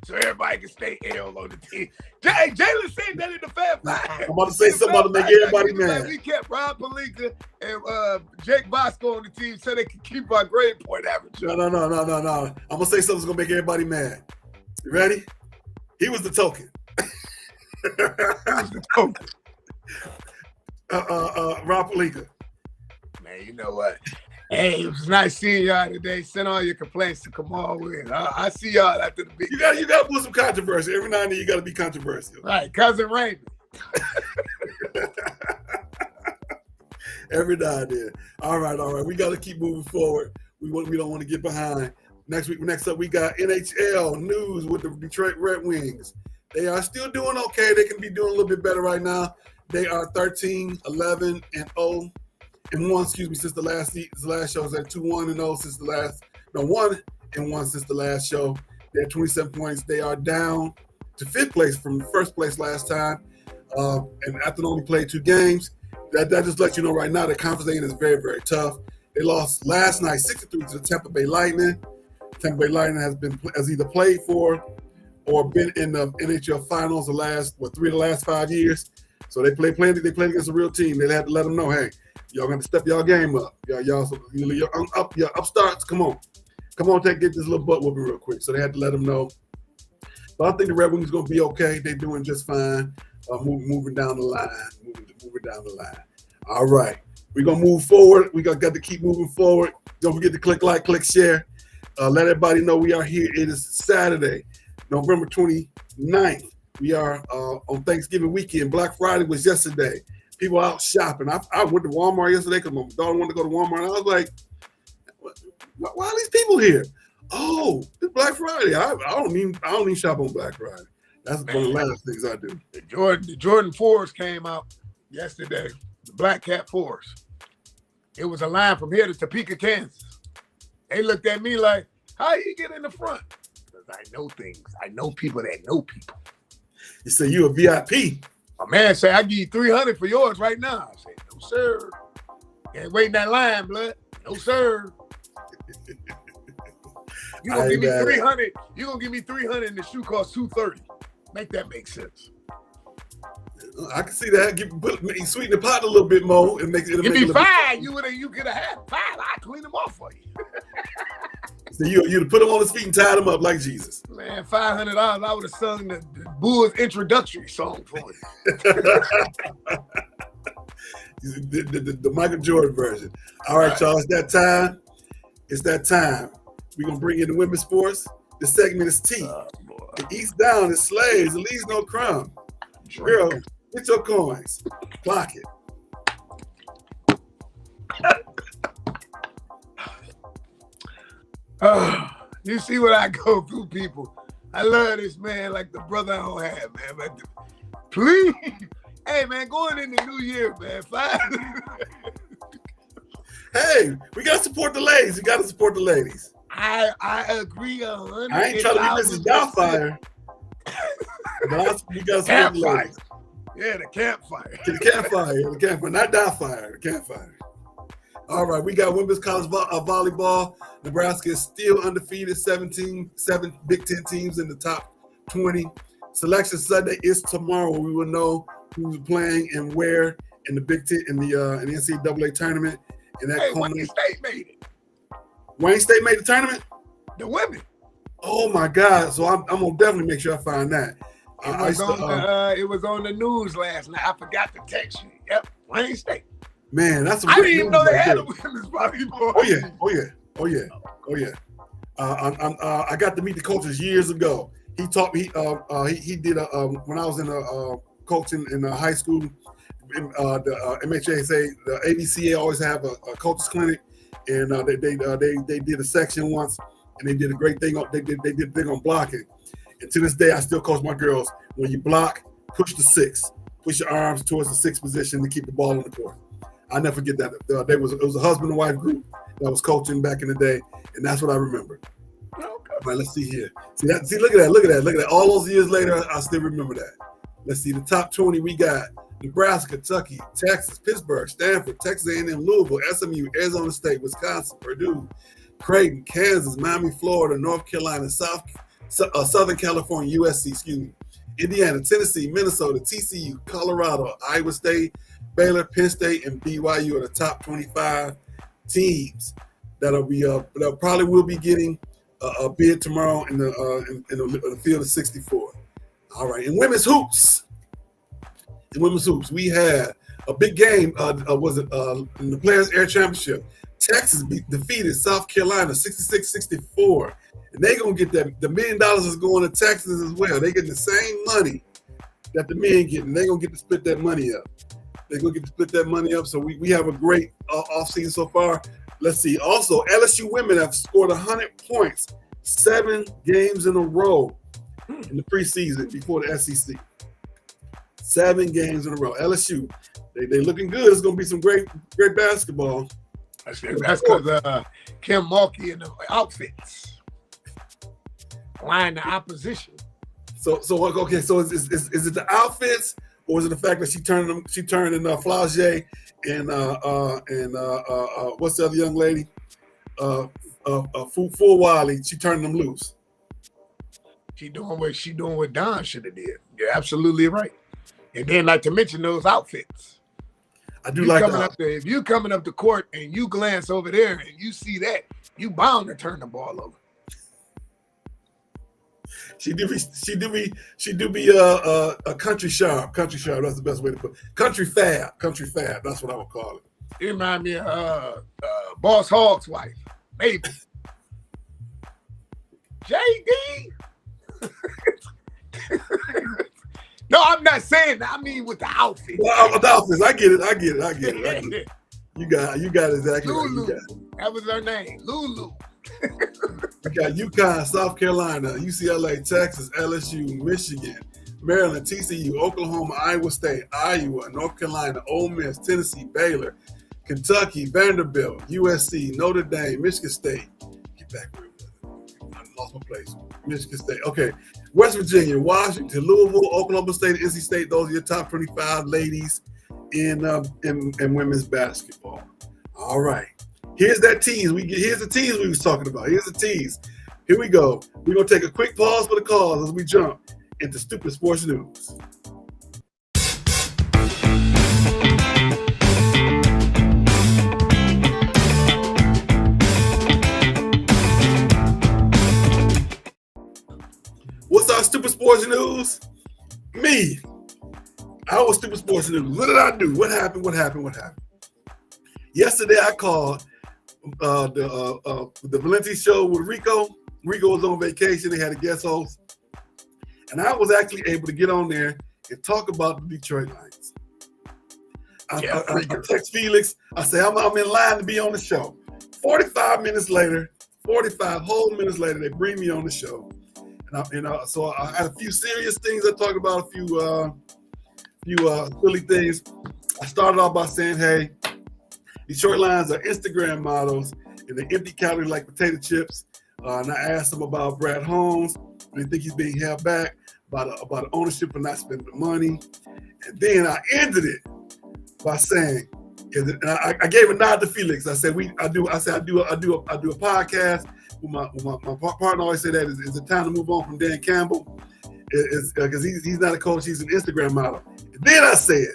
So everybody can stay L on the team. Jalen said that in the Fab Five. I'm about to say something about to make everybody mad. We kept Rob Pelinka and Jake Bosco on the team so they could keep our grade point average. No. I'm gonna say something's gonna make everybody mad. You ready? He was the token. Rob Pelinka. Man, you know what? Hey, it was nice seeing y'all today. Send all your complaints to Kamau. I see y'all after the big. You gotta put some controversy. Every now and then you gotta be controversial. Right, cousin Raymond. Every now and then. All right. We gotta keep moving forward. We don't want to get behind. Next up, we got NHL news with the Detroit Red Wings. They are still doing okay. They can be doing a little bit better right now. They are 13-11-0. And 1, since the last show. They're 2-1-0 since the last. No, 1-1 since the last show. They're 27 points. They are down to 5th place from first place last time. And after they only played 2 games, that just lets you know right now the conference is very, very tough. They lost last night 6-3 to the Tampa Bay Lightning. Tampa Bay Lightning has either played for or been in the NHL Finals the last 3 of the last 5 years. So they played against a real team. They had to let them know, hey, y'all gonna step y'all game up. Your upstarts, come on, get this little butt whooping real quick. So they had to let them know. But I think the Red Wings are gonna be okay. They're doing just fine. Moving down the line. Moving down the line. All right. We're going to move forward. We got to keep moving forward. Don't forget to click like, click share. Let everybody know we are here. It is Saturday, November 29th. We are on Thanksgiving weekend. Black Friday was yesterday. People out shopping. I went to Walmart yesterday because my daughter wanted to go to Walmart. And I was like, why are these people here? Oh, it's Black Friday. I don't even shop on Black Friday. That's one of the last things I do. The Jordan 4s came out yesterday. The Black Cat 4s. It was a line from here to Topeka, Kansas. They looked at me like, how you get in the front? Because I know things. I know people that know people. You say you a VIP. A man say, I give you 300 for yours right now. I say, no, sir. Can't wait in that line, blood. No, sir. You gonna give me 300. You gonna give me 300 and the shoe costs 230. Make that make sense. I can see that. Sweeten the pot a little bit more and make it. Give me 5. You could have had 5. I clean them off for you. So you'd put them on his feet and tied them up like Jesus. Man, $500. I would have sung the Bulls introductory song for you. the Michael Jordan version. All right, y'all. It's that time. It's that time. We're gonna bring in the women's sports. This segment is T. It eats down, it slays, it leaves no crumb. Girl, get your coins. Clock it. You see what I go through, people. I love this, man, like the brother I don't have, man. But please, hey, man, going in the new year, man. Hey, we got to support the ladies. We got to support the ladies. I agree 100%. I ain't trying to be Mrs. Doubtfire. But we got to support the ladies. Yeah, the campfire. The campfire, not Doubtfire, the campfire. All right, we got women's college volleyball. Nebraska is still undefeated, 7 Big Ten teams in the top 20. Selection Sunday is tomorrow. We will know who's playing and where in the Big Ten in the NCAA tournament. And that Wayne State made it. Wayne State made the tournament? The women. Oh my God! So I'm gonna definitely make sure I find that. It was on the news last night. I forgot to text you. Yep, Wayne State. Man, that's. I didn't even know they had a women's volleyball. Oh yeah. I got to meet the coaches years ago. He taught me. He did when I was in coaching in high school. The MHSA, the ABCA always have a coaches clinic, and they did a section once, and they did a great thing. They did a thing on blocking, and to this day I still coach my girls. When you block, push the 6, push your arms towards the 6 position to keep the ball on the court. I never forget that. It was a husband and wife group that was coaching back in the day, and that's what I remember. Okay. All right, let's see here. See, look at that. All those years later, I still remember that. Let's see the top 20. We got Nebraska, Kentucky, Texas, Pittsburgh, Stanford, Texas A&M, Louisville, SMU, Arizona State, Wisconsin, Purdue, Creighton, Kansas, Miami, Florida, North Carolina, Southern California, USC, Indiana, Tennessee, Minnesota, TCU, Colorado, Iowa State, Baylor, Penn State, and BYU are the top 25 teams that probably will be getting a bid tomorrow in the field of 64. All right, in women's hoops. We had a big game. In the Players Air Championship? Texas defeated South Carolina 66-64, and they're gonna get that. The $1 million is going to Texas as well. They get the same money that the men get, and they're gonna get to split that money up. So we have a great offseason so far. Let's see. Also, LSU women have scored 100 points 7 games in a row in the preseason before the SEC. 7 games in a row. LSU, they looking good. It's gonna be some great basketball. That's because Kim Mulkey and the outfits line the opposition. So okay. So is it the outfits, or is it the fact that she turned in Flaugier and what's the other young lady? Full Wiley. She turned them loose. She doing what Don should have did. You're absolutely right. And then, like to mention those outfits. I do like that. If you coming up the court and you glance over there and you see that, you bound to turn the ball over. She do be a country sharp. Country sharp. That's the best way to put it. Country fab. That's what I would call it. He remind me of Boss Hogg's wife, maybe. JD. No, I'm not saying that. I mean with the outfit. Well, the outfits. I get it. You got it exactly Lulu. right. You got it. That was her name, Lulu. We got UConn, South Carolina, UCLA, Texas, LSU, Michigan, Maryland, TCU, Oklahoma, Iowa State, Iowa, North Carolina, Ole Miss, Tennessee, Baylor, Kentucky, Vanderbilt, USC, Notre Dame, Michigan State. Get back where it was. I lost my place. Michigan State. Okay. West Virginia, Washington, Louisville, Oklahoma State, NC State. Those are your top 25 ladies in women's basketball. All right. Here's that tease. Here's the tease we was talking about. Here's the tease. Here we go. We're going to take a quick pause for the calls as we jump into Stupid Sports News. What's our Stupid Sports News? Me. I was Stupid Sports News. What did I do? What happened? Yesterday I called the Valenti show with Rico. Rico was on vacation. They had a guest host. And I was actually able to get on there and talk about the Detroit Lions. I text Felix. I say, I'm in line to be on the show. 45 whole minutes later, they bring me on the show. So I had a few serious things I talked about, a few silly things. I started off by saying, hey, Detroit Lions are Instagram models and they empty calories like potato chips. And I asked them about Brad Holmes. They think he's being held back by the ownership and not spending the money. And then I ended it by saying, and I gave a nod to Felix. I said I do a podcast. My partner always said that is it time to move on from Dan Campbell? Because he's not a coach, he's an Instagram model. And then I said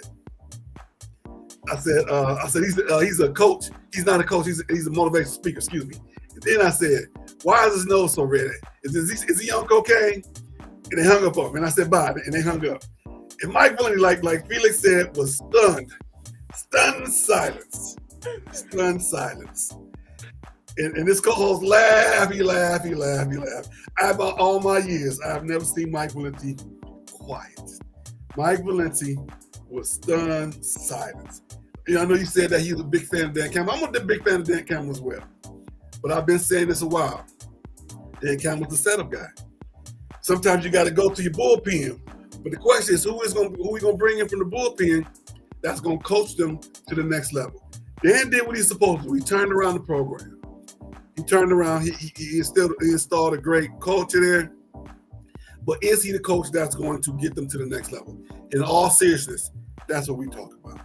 he's a coach. He's not a coach. He's a motivational speaker. Excuse me. And then I said, why is his nose so red? Is he on cocaine? And they hung up on me. And I said, bye. And they hung up. And Mike Valenti, like Felix said, was stunned. Stunned silence. And this co-host laughed. He laughed. About all my years, I've never seen Mike Valenti quiet. Mike Valenti was stunned silence. I know you said that he was a big fan of Dan Campbell. I'm a big fan of Dan Campbell as well. But I've been saying this a while. Dan Campbell's a setup guy. Sometimes you got to go to your bullpen. But the question is, who we going to bring in from the bullpen that's going to coach them to the next level? Dan did what he's supposed to. He turned around the program. He turned around. He installed a great culture there. But is he the coach that's going to get them to the next level? In all seriousness, that's what we talk about.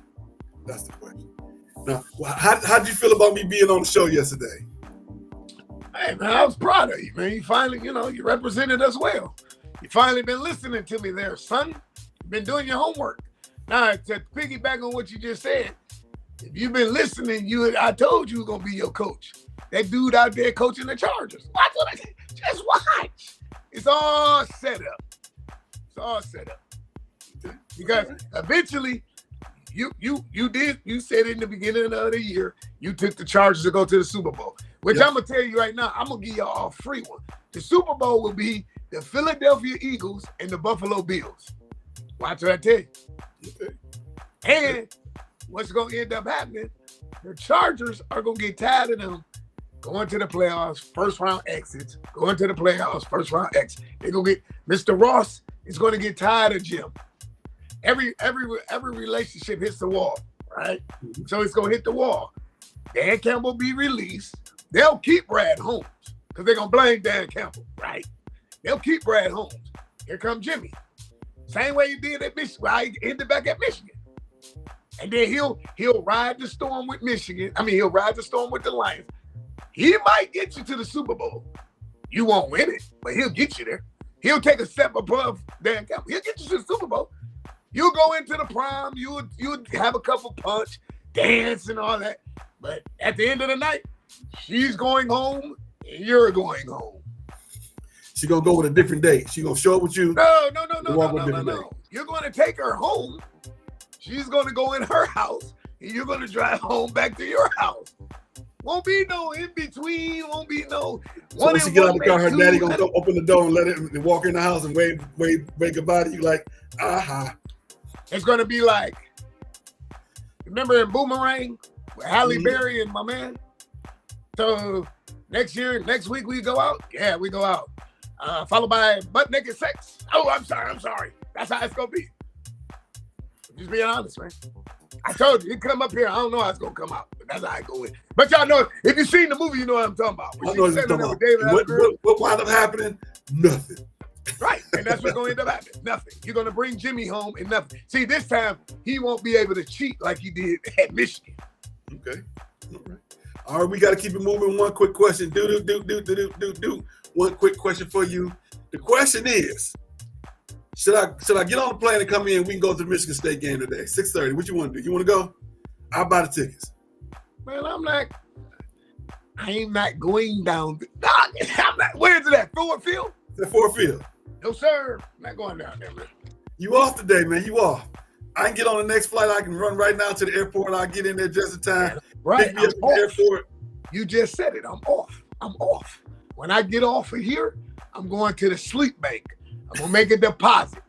That's the question. Now, how did you feel about me being on the show yesterday? Hey, man, I was proud of you, man. You finally, you represented us well. You finally been listening to me there, son. You've been doing your homework. Now, to piggyback on what you just said, if you've been listening, I told you going to be your coach. That dude out there coaching the Chargers. Watch what I said. Just watch. It's all set up. Because eventually, you said in the beginning of the year, you took the Chargers to go to the Super Bowl. Which I'm going to tell you right now, I'm going to give y'all a free one. The Super Bowl will be the Philadelphia Eagles and the Buffalo Bills. Watch what I tell you. Okay. And what's going to end up happening, the Chargers are going to get tired of them going to the playoffs, first round exits, going to the playoffs, first round exits. They're going to get, Mr. Ross is going to get tired of Jim. Every relationship hits the wall, right? Mm-hmm. So it's going to hit the wall. Dan Campbell be released. They'll keep Brad Holmes because they're going to blame Dan Campbell, right? They'll keep Brad Holmes. Here comes Jimmy. Same way he did at Michigan. I ended back at Michigan. And then he'll ride the storm with Michigan. He'll ride the storm with the Lions. He might get you to the Super Bowl. You won't win it, but he'll get you there. He'll take a step above Dan Campbell. He'll get you to the Super Bowl. You'll go into the prom. You'll have a couple punch, dance, and all that. But at the end of the night, she's going home and you're going home. She's going to go with a different date. She's going to show up with you. No. You're going to take her home. She's going to go in her house. You're going to drive home back to your house. Won't be no in between. Won't be no. So once you get out the car, her daddy gonna go open the door and let him walk in the house and wave goodbye to you like, aha. It's gonna be like, remember in Boomerang with Halle Berry and my man? So next week we go out? Yeah, we go out. Followed by butt naked sex. Oh, I'm sorry. That's how it's gonna be. Just being honest, man. I told you, it come up here. I don't know how it's gonna come out, but that's how I go in. But y'all know, if you've seen the movie, you know what I'm talking about. I know what you're talking about. What wound up happening? Nothing. Right, and that's what's gonna end up happening. Nothing. You're gonna bring Jimmy home and nothing. See, this time he won't be able to cheat like he did at Michigan. Okay. All right, we got to keep it moving. One quick question. Do. One quick question for you. The question is, should I get on the plane and come in? We can go to the Michigan State game today, 6:30. What you want to do? You want to go? I'll buy the tickets. Man, I ain't not going down. I'm not. Where is it at? Ford Field? It's at Ford Field. No, sir. I'm not going down there, man. You off today, man. You off. I can get on the next flight. I can run right now to the airport. I'll get in there just in time. Right. Pick me up at the airport. You just said it. I'm off. When I get off of here, I'm going to the sleep bank. I'm going to make a deposit.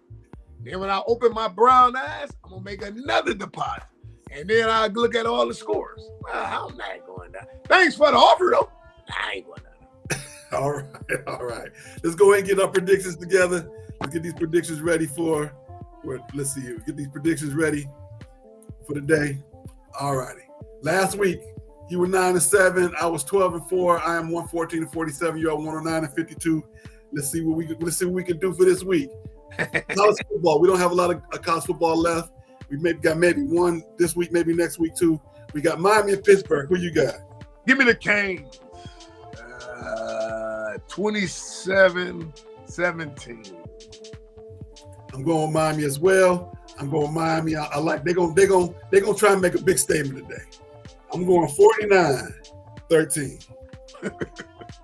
Then when I open my brown eyes, I'm going to make another deposit. And then I look at all the scores. Well, I'm not going down. Thanks for the offer, though. I ain't going down. All right. Let's go ahead and get our predictions together. Let's get these predictions ready let's see. Get these predictions ready for the day. All righty. Last week, you were 9-7. I was 12-4. I am 114-47. You're 109-52. Let's see what we can do for this week. College football. We don't have a lot of college football left. We got maybe one this week, maybe next week too. We got Miami and Pittsburgh. Who you got? Give me the Canes. 27-17. I'm going Miami as well. I'm going Miami. I like they're gonna try and make a big statement today. I'm going 49-13.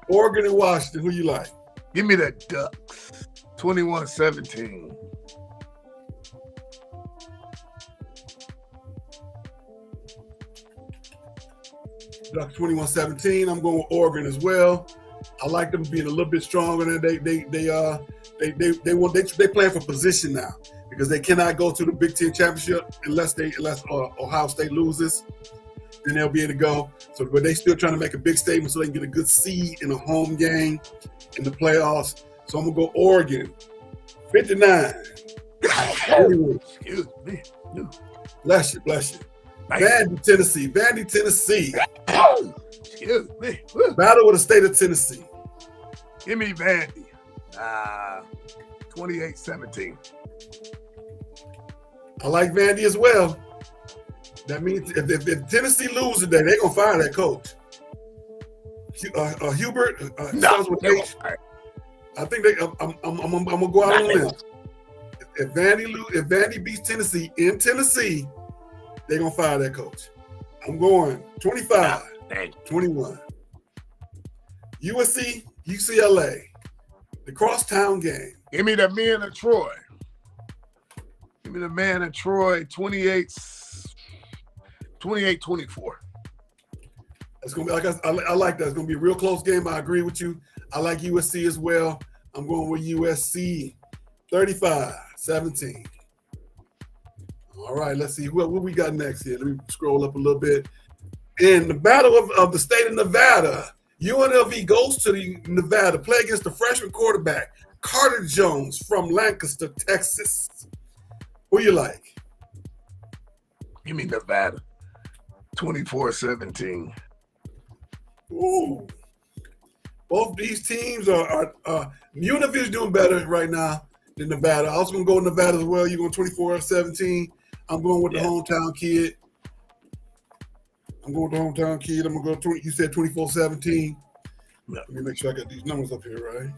Oregon and Washington. Who you like? Give me the Ducks. 21-17. Ducks 21-17. I'm going with Oregon as well. I like them being a little bit stronger than they plan for position now because they cannot go to the Big Ten championship unless Ohio State loses. Then they'll be able to go. So, but they still trying to make a big statement so they can get a good seed in a home game in the playoffs. So I'm gonna go Oregon, 59. Excuse me. Bless you. Vandy, Tennessee. Excuse me. Battle with the state of Tennessee. Give me Vandy. 28-17. I like Vandy as well. That means if Tennessee loses today, they're gonna fire that coach. Hubert. I think I'm gonna go out on them. If Vandy beats Tennessee in Tennessee, they're gonna fire that coach. I'm going 25-21. USC, UCLA, the crosstown game. Give me the men of Troy. 28-24. It's gonna be like I like that. It's gonna be a real close game. I agree with you. I like USC as well. I'm going with USC 35-17. All right, let's see what we got next here. Let me scroll up a little bit. In the battle of the state of Nevada, UNLV goes to Nevada, play against the freshman quarterback, Carter Jones from Lancaster, Texas. Who you like? Give me Nevada. 24-17. Ooh. Both these teams are UNLV is doing better right now than Nevada. I was going to go with Nevada as well. You're going 24-17. I'm going with the hometown kid. I'm going with the hometown kid. I'm going to go you said 24-17. Let me make sure I got these numbers up here, right?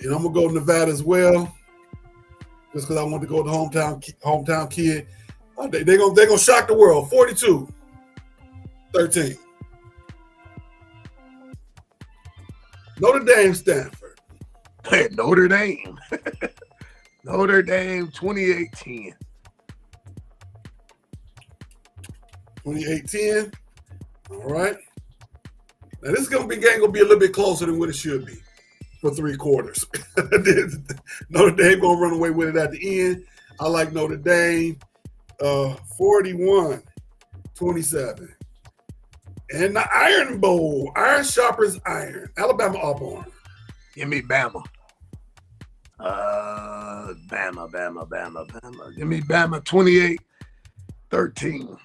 And I'm going to go Nevada as well. Just because I want to go with the hometown kid. They're gonna shock the world. 42-13. Notre Dame, Stanford. Notre Dame. Notre Dame, 28-10. 28-10. All right. Now this game gonna be a little bit closer than what it should be for 3 quarters. Notre Dame gonna run away with it at the end. I like Notre Dame 41-27. And the Iron Bowl, iron sharpens iron. Alabama, Auburn. Give me Bama. Bama. Give me Bama 28-13.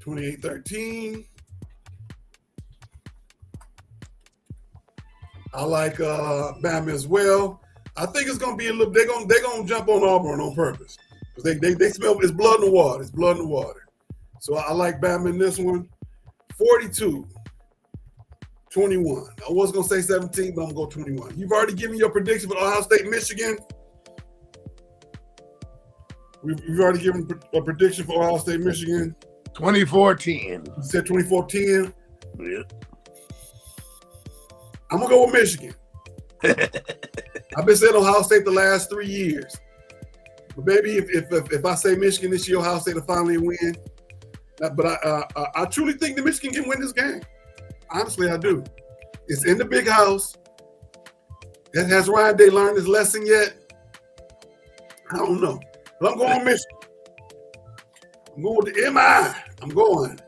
28-13. I like Bama as well. I think it's gonna be a little. They're gonna jump on Auburn on purpose because they smell it's blood in the water. It's blood in the water. So I like Bama in this one. 42-21. I was gonna say 17, but I'm gonna go 21. You've already given your prediction for Ohio State, Michigan. We've already given a prediction for Ohio State, Michigan. 24-10. You said 24-10. Yep. I'm gonna go with Michigan. I've been saying Ohio State the last 3 years. But baby, if I say Michigan this year, Ohio State will finally win. But I truly think that Michigan can win this game. Honestly, I do. It's in the big house. Has Ryan Day learned his lesson yet? I don't know. But I'm going with Michigan. I'm going with the MI. I'm going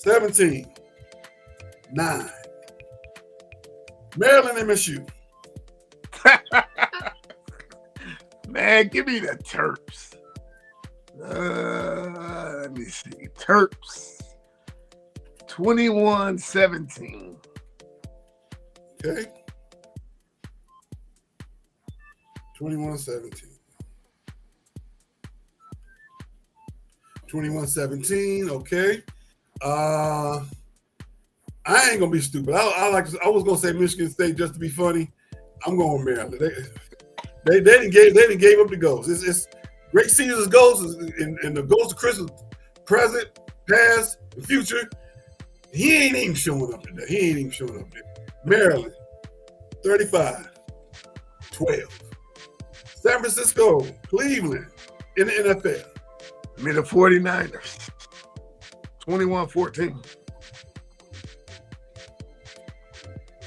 17-9. Maryland MSU. Man, give me the Terps. Let me see. Terps. 21-17. Okay. 21-17. 21-17. Okay. I ain't gonna be stupid. I was gonna say Michigan State just to be funny. I'm going Maryland. They didn't gave up the ghost. It's great Caesar's ghost and the ghost of Christmas present, past, and future. He ain't even showing up today. Maryland, 35-12. San Francisco, Cleveland in the NFL. Give me the 49ers. 21-14.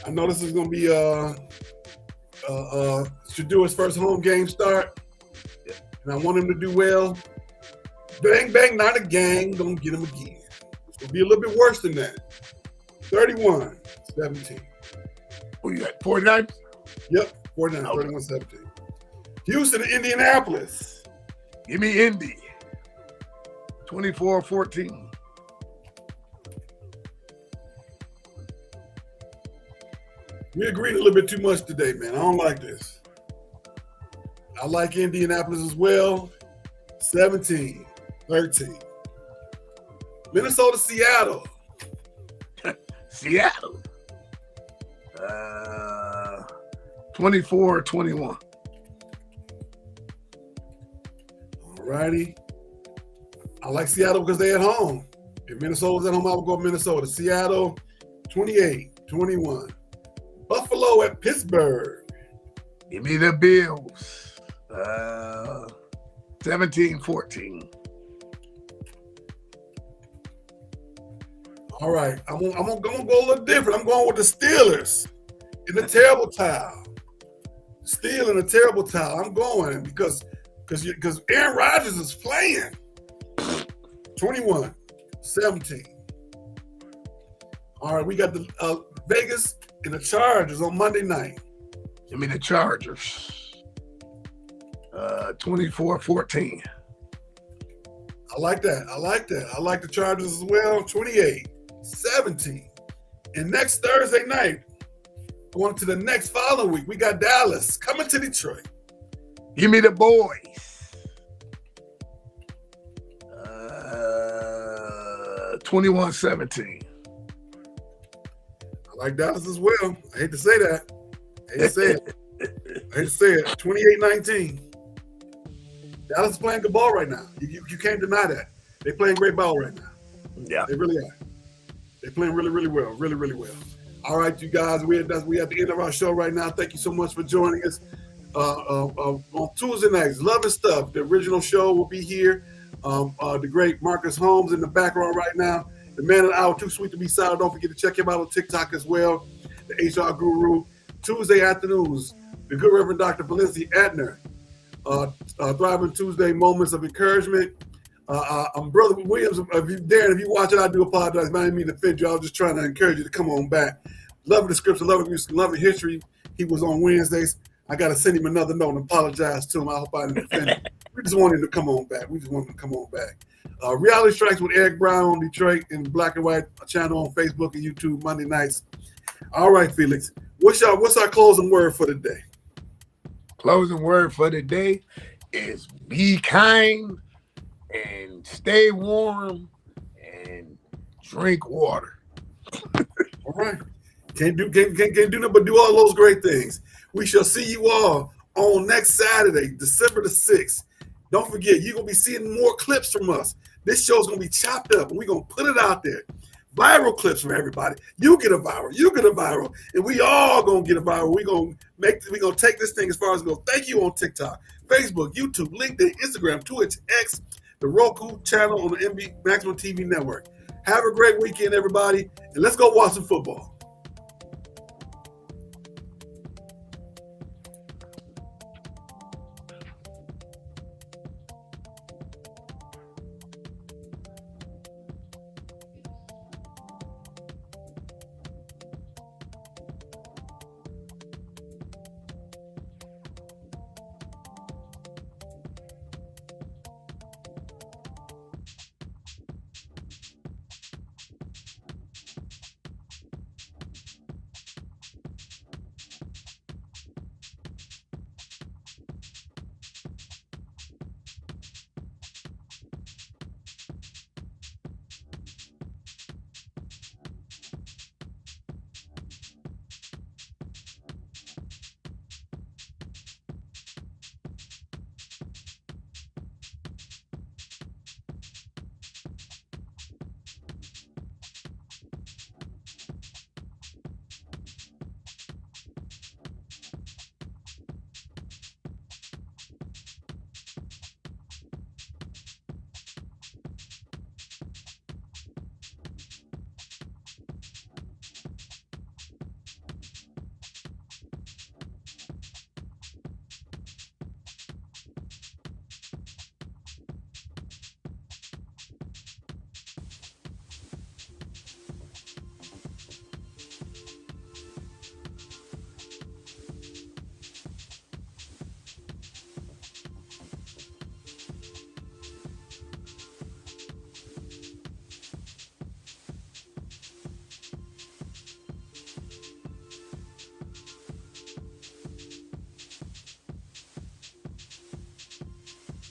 I know this is going to be should do his first home game start, and I want him to do well. Bang, bang, not a gang. Gonna get him again. It's gonna be a little bit worse than that. 31-17. Who you got? 49? Yep, 49, Okay. 31-17. Houston, Indianapolis. Give me Indy. 24-14. We agreed a little bit too much today, man. I don't like this. I like Indianapolis as well. 17-13. Minnesota, Seattle. Seattle. 24-21. All righty. I like Seattle because they're at home. If Minnesota's at home, I would go Minnesota. Seattle, 28-21. Buffalo at Pittsburgh. Give me the Bills. 17-14. All right, I'm gonna go a little different. I'm going with the Steelers in the terrible towel. Steel in a terrible towel. I'm going because Aaron Rodgers is playing. 21-17. All right, we got the Vegas and the Chargers on Monday night. Give me the Chargers. 24-14. I like that. I like the Chargers as well. 28-17. And next Thursday night, going to the next following week, we got Dallas coming to Detroit. Give me the boys. 21-17. I like Dallas as well. I hate to say that. I hate to say it. 28-19. Dallas is playing good ball right now. You can't deny that. They're playing great ball right now. Yeah. They really are. They're playing really, really well. Really, really well. All right, you guys, we at the end of our show right now. Thank you so much for joining us on Tuesday nights. Love and Stuff. The original show will be here The great Marcus Holmes in the background right now. The man of the hour, Too Sweet to Be Sour. Don't forget to check him out on TikTok as well. The HR Guru. Tuesday afternoons, the good Reverend Dr. Valencia Adner. Thriving Tuesday Moments of Encouragement. Brother Williams, Darren, if you watch it, I do apologize. I didn't mean to offend you. I was just trying to encourage you to come on back. Loving the scripture, loving music, loving history. He was on Wednesdays. I got to send him another note and apologize to him. I hope I didn't offend him. We just want him to come on back. Reality Strikes with Eric Brown on Detroit and Black and White channel on Facebook and YouTube Monday nights. All right, Felix. What's our closing word for the day? Closing word for the day is be kind and stay warm and drink water. All right. Can't do nothing but do all those great things. We shall see you all on next Saturday, December the 6th. Don't forget, you're going to be seeing more clips from us. This show's going to be chopped up, and we're going to put it out there. Viral clips from everybody. You get a viral, and we all going to get a viral. We're going to take this thing as far as it goes. Thank you on TikTok, Facebook, YouTube, LinkedIn, Instagram, Twitch, X, the Roku channel on the MB Maximum TV network. Have a great weekend, everybody, and let's go watch some football.